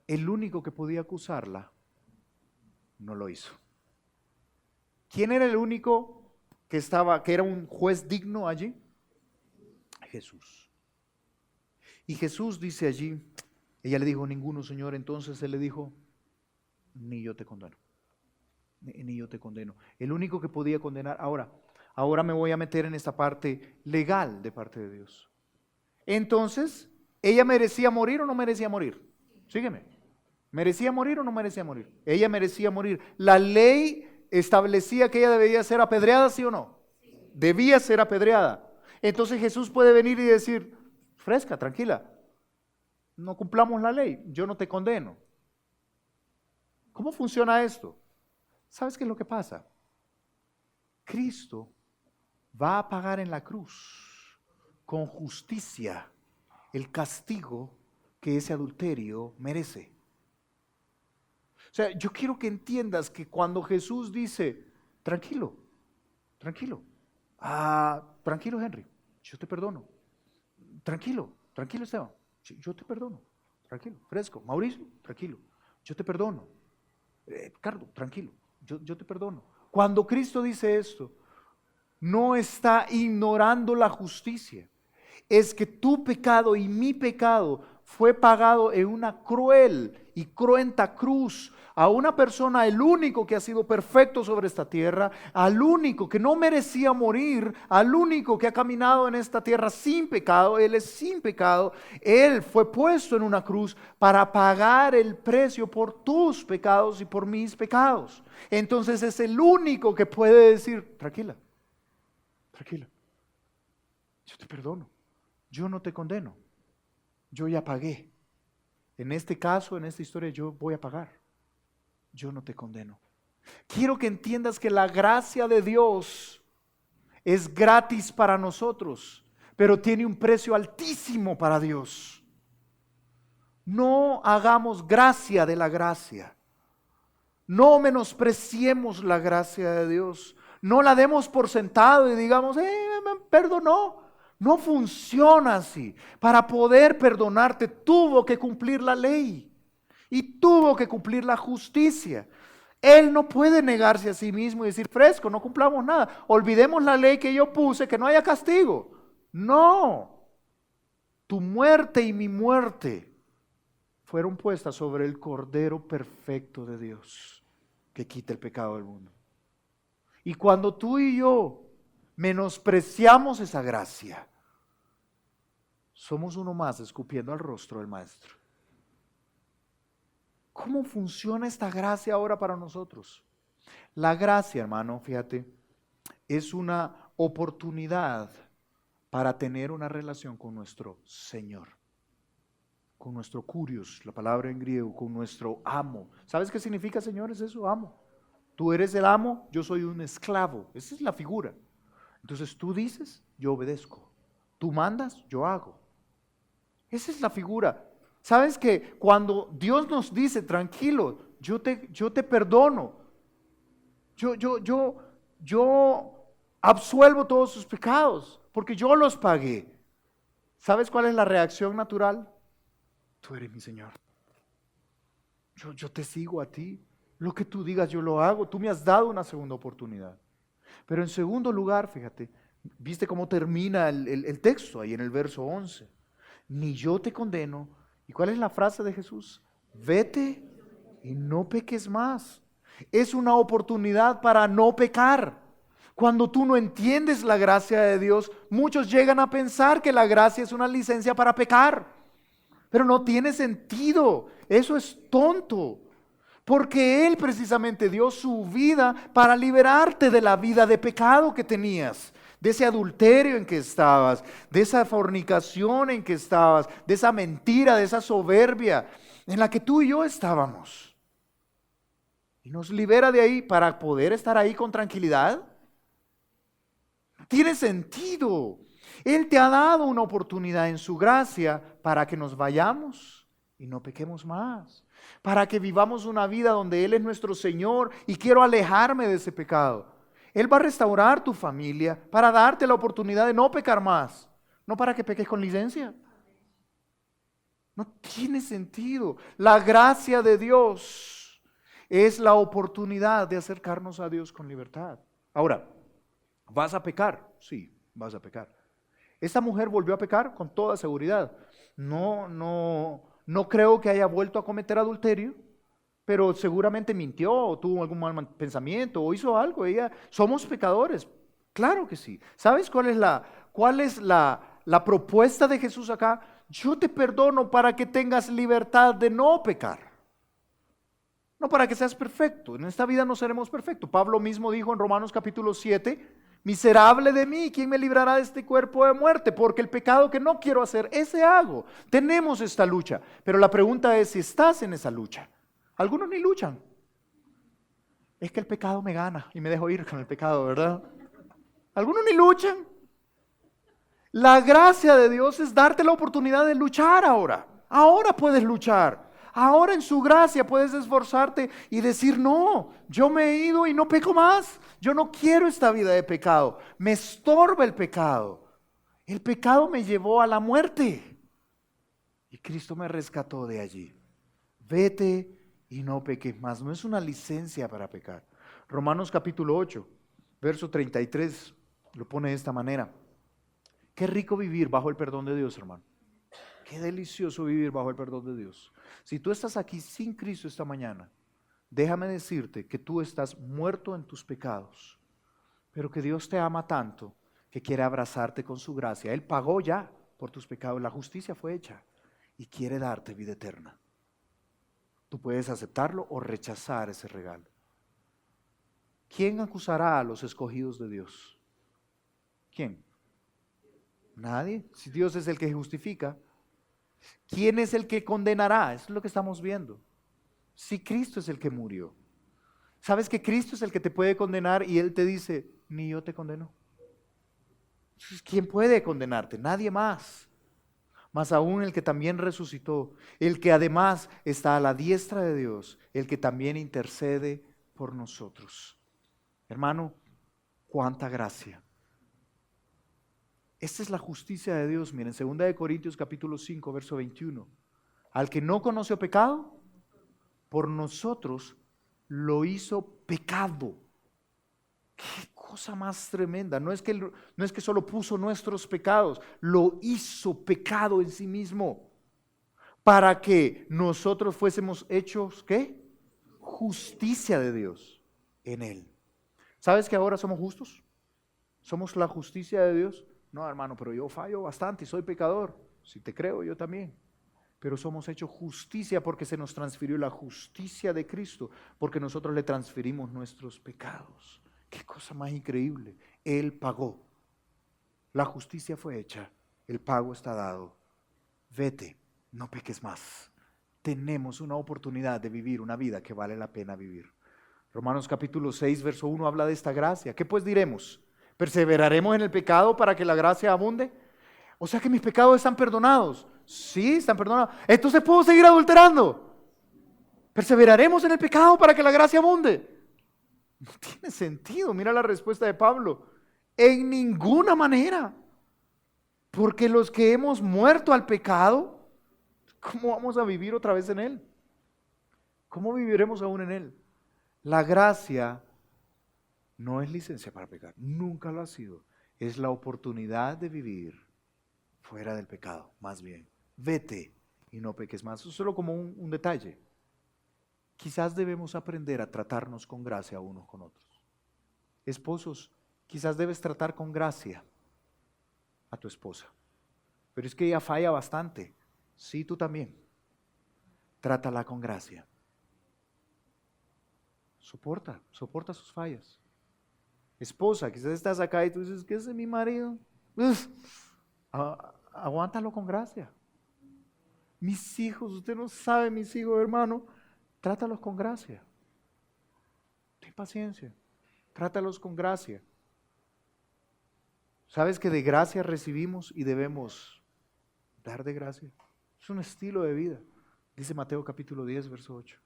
el único que podía acusarla no lo hizo. ¿Quién era el único que era un juez digno allí? Jesús. Y Jesús dice allí, ella le dijo, ninguno, Señor. Entonces él le dijo, ni yo te condeno. Ni yo te condeno. El único que podía condenar. Ahora me voy a meter en esta parte legal de parte de Dios. Entonces, ¿ella merecía morir o no merecía morir? Sígueme. ¿Merecía morir o no merecía morir? Ella merecía morir. La ley establecía que ella debía ser apedreada, ¿sí o no? Debía ser apedreada. Entonces Jesús puede venir y decir, fresca, tranquila, no cumplamos la ley, yo no te condeno. ¿Cómo funciona esto? ¿Sabes qué es lo que pasa? Cristo va a pagar en la cruz con justicia el castigo que ese adulterio merece. O sea, yo quiero que entiendas que cuando Jesús dice, tranquilo, tranquilo Henry, yo te perdono. Tranquilo Esteban, yo te perdono. Tranquilo, fresco. Mauricio, tranquilo, yo te perdono. Ricardo, tranquilo, yo te perdono. Cuando Cristo dice esto, no está ignorando la justicia. Es que tu pecado y mi pecado fue pagado en una cruel y cruenta cruz a una persona, el único que ha sido perfecto sobre esta tierra, al único que no merecía morir, al único que ha caminado en esta tierra sin pecado. Él es sin pecado. Él fue puesto en una cruz para pagar el precio por tus pecados y por mis pecados. Entonces es el único que puede decir: tranquila, tranquila, yo te perdono, yo no te condeno, yo ya pagué. En este caso, en esta historia, yo voy a pagar. Yo no te condeno. Quiero que entiendas que la gracia de Dios es gratis para nosotros, pero tiene un precio altísimo para Dios. No hagamos gracia de la gracia. No menospreciemos la gracia de Dios. No la demos por sentado y digamos: me perdonó. No funciona así. Para poder perdonarte tuvo que cumplir la ley y tuvo que cumplir la justicia. Él no puede negarse a sí mismo y decir: fresco, no cumplamos nada. Olvidemos la ley que yo puse, que no haya castigo. No. Tu muerte y mi muerte fueron puestas sobre el Cordero perfecto de Dios, que quita el pecado del mundo. Y cuando tú y yo menospreciamos esa gracia, somos uno más escupiendo al rostro del Maestro. ¿Cómo funciona esta gracia ahora para nosotros? La gracia, hermano, fíjate, es una oportunidad para tener una relación con nuestro Señor, con nuestro Kurios, la palabra en griego, con nuestro amo. ¿Sabes qué significa, Señor? Es eso, amo. Tú eres el amo, yo soy un esclavo. Esa es la figura. Entonces tú dices, yo obedezco. Tú mandas, yo hago. Esa es la figura. ¿Sabes que cuando Dios nos dice: tranquilo, yo te perdono, yo absuelvo todos sus pecados, porque yo los pagué? ¿Sabes cuál es la reacción natural? Tú eres mi Señor. Yo te sigo a ti. Lo que tú digas yo lo hago. Tú me has dado una segunda oportunidad. Pero en segundo lugar, fíjate, ¿viste cómo termina el texto ahí en el verso 11? Ni yo te condeno. ¿Y cuál es la frase de Jesús? Vete y no peques más. Es una oportunidad para no pecar. Cuando tú no entiendes la gracia de Dios, muchos llegan a pensar que la gracia es una licencia para pecar. Pero no tiene sentido. Eso es tonto. Porque Él precisamente dio su vida para liberarte de la vida de pecado que tenías, de ese adulterio en que estabas, de esa fornicación en que estabas, de esa mentira, de esa soberbia en la que tú y yo estábamos. Y nos libera de ahí para poder estar ahí con tranquilidad. Tiene sentido. Él te ha dado una oportunidad en su gracia para que nos vayamos y no pequemos más. Para que vivamos una vida donde Él es nuestro Señor y quiero alejarme de ese pecado. Él va a restaurar tu familia para darte la oportunidad de no pecar más, no para que peques con licencia. No tiene sentido. La gracia de Dios es la oportunidad de acercarnos a Dios con libertad. Ahora, ¿vas a pecar? Sí, vas a pecar. Esta mujer volvió a pecar con toda seguridad. No creo que haya vuelto a cometer adulterio, pero seguramente mintió o tuvo algún mal pensamiento o hizo algo. Somos pecadores, claro que sí. ¿Sabes cuál es la propuesta de Jesús acá? Yo te perdono para que tengas libertad de no pecar. No para que seas perfecto. En esta vida no seremos perfectos. Pablo mismo dijo en Romanos capítulo 7, miserable de mí, ¿quién me librará de este cuerpo de muerte? Porque el pecado que no quiero hacer, ese hago. Tenemos esta lucha, pero la pregunta es si estás en esa lucha. Algunos ni luchan. Es que el pecado me gana y me dejo ir con el pecado, ¿verdad? Algunos ni luchan. La gracia de Dios es darte la oportunidad de luchar ahora. Ahora puedes luchar. Ahora en su gracia puedes esforzarte y decir: no, yo me he ido y no peco más. Yo no quiero esta vida de pecado. Me estorba el pecado. El pecado me llevó a la muerte. Y Cristo me rescató de allí. Vete y no peques más. No es una licencia para pecar. Romanos capítulo 8, verso 33, lo pone de esta manera. Qué rico vivir bajo el perdón de Dios, hermano. Qué delicioso vivir bajo el perdón de Dios. Si tú estás aquí sin Cristo esta mañana, déjame decirte que tú estás muerto en tus pecados, pero que Dios te ama tanto que quiere abrazarte con su gracia. Él pagó ya por tus pecados, la justicia fue hecha y quiere darte vida eterna. Tú puedes aceptarlo o rechazar ese regalo. ¿Quién acusará a los escogidos de Dios? ¿Quién? Nadie. Si Dios es el que justifica, ¿quién es el que condenará? Eso es lo que estamos viendo. Si Cristo es el que murió. ¿Sabes que Cristo es el que te puede condenar y Él te dice, ni yo te condeno? Entonces, ¿quién puede condenarte? Nadie más. Más aún el que también resucitó, el que además está a la diestra de Dios, el que también intercede por nosotros. Hermano, cuánta gracia. Esta es la justicia de Dios. Miren, 2 Corintios capítulo 5, verso 21. Al que no conoció pecado, por nosotros lo hizo pecado. Qué cosa más tremenda. No es que solo puso nuestros pecados, lo hizo pecado en sí mismo. Para que nosotros fuésemos hechos, ¿qué? Justicia de Dios en Él. ¿Sabes que ahora somos justos? ¿Somos la justicia de Dios? No, hermano, pero yo fallo bastante y soy pecador. Si te creo, yo también. Pero somos hechos justicia porque se nos transfirió la justicia de Cristo, porque nosotros le transferimos nuestros pecados. Qué cosa más increíble. Él pagó. La justicia fue hecha. El pago está dado. Vete, no peques más. Tenemos una oportunidad de vivir una vida que vale la pena vivir. Romanos capítulo 6, verso 1 habla de esta gracia. ¿Qué pues diremos? ¿Perseveraremos en el pecado para que la gracia abunde? O sea que mis pecados están perdonados. Sí, están perdonados. Entonces puedo seguir adulterando. ¿Perseveraremos en el pecado para que la gracia abunde? No tiene sentido. Mira la respuesta de Pablo. En ninguna manera. Porque los que hemos muerto al pecado, ¿cómo vamos a vivir otra vez en él? ¿Cómo viviremos aún en él? La gracia no es licencia para pecar. Nunca lo ha sido. Es la oportunidad de vivir fuera del pecado, más bien. Vete y no peques más. Eso es solo como un detalle. Quizás debemos aprender a tratarnos con gracia unos con otros. Esposos, quizás debes tratar con gracia a tu esposa. Pero es que ella falla bastante. Sí, tú también. Trátala con gracia. Soporta sus fallas. Esposa, quizás estás acá y tú dices, ¿qué es de mi marido? Aguántalo con gracia. Mis hijos, usted no sabe, mis hijos, hermano, trátalos con gracia. Ten paciencia, trátalos con gracia. ¿Sabes que de gracia recibimos y debemos dar de gracia? Es un estilo de vida. Dice Mateo capítulo 10, verso 8.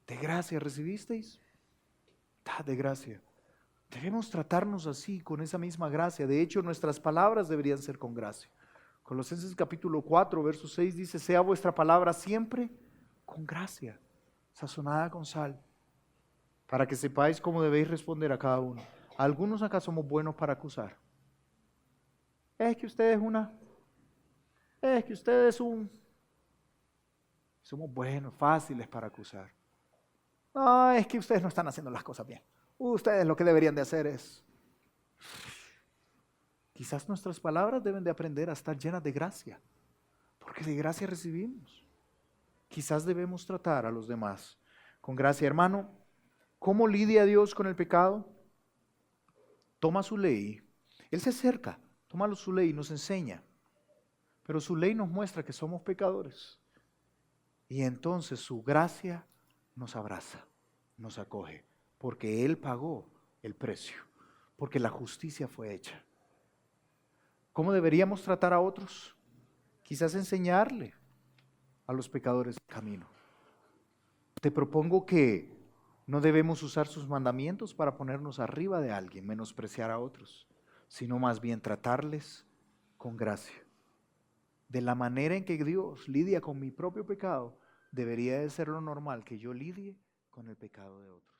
De gracia recibisteis, dad de gracia. Debemos tratarnos así, con esa misma gracia. De hecho, nuestras palabras deberían ser con gracia. Colosenses capítulo 4, verso 6 dice, sea vuestra palabra siempre con gracia, sazonada con sal, para que sepáis cómo debéis responder a cada uno. Algunos acá somos buenos para acusar. Es que usted es un... Somos buenos, fáciles para acusar. No, es que ustedes no están haciendo las cosas bien. Ustedes lo que deberían de hacer es... Quizás nuestras palabras deben de aprender a estar llenas de gracia, porque de gracia recibimos. Quizás debemos tratar a los demás con gracia. Hermano, ¿cómo lidia Dios con el pecado? Toma su ley. Él se acerca, toma su ley y nos enseña. Pero su ley nos muestra que somos pecadores. Y entonces su gracia nos abraza, nos acoge, porque Él pagó el precio, porque la justicia fue hecha. ¿Cómo deberíamos tratar a otros? Quizás enseñarle a los pecadores el camino. Te propongo que no debemos usar sus mandamientos para ponernos arriba de alguien, menospreciar a otros, sino más bien tratarles con gracia. De la manera en que Dios lidia con mi propio pecado, debería de ser lo normal que yo lidie con el pecado de otros.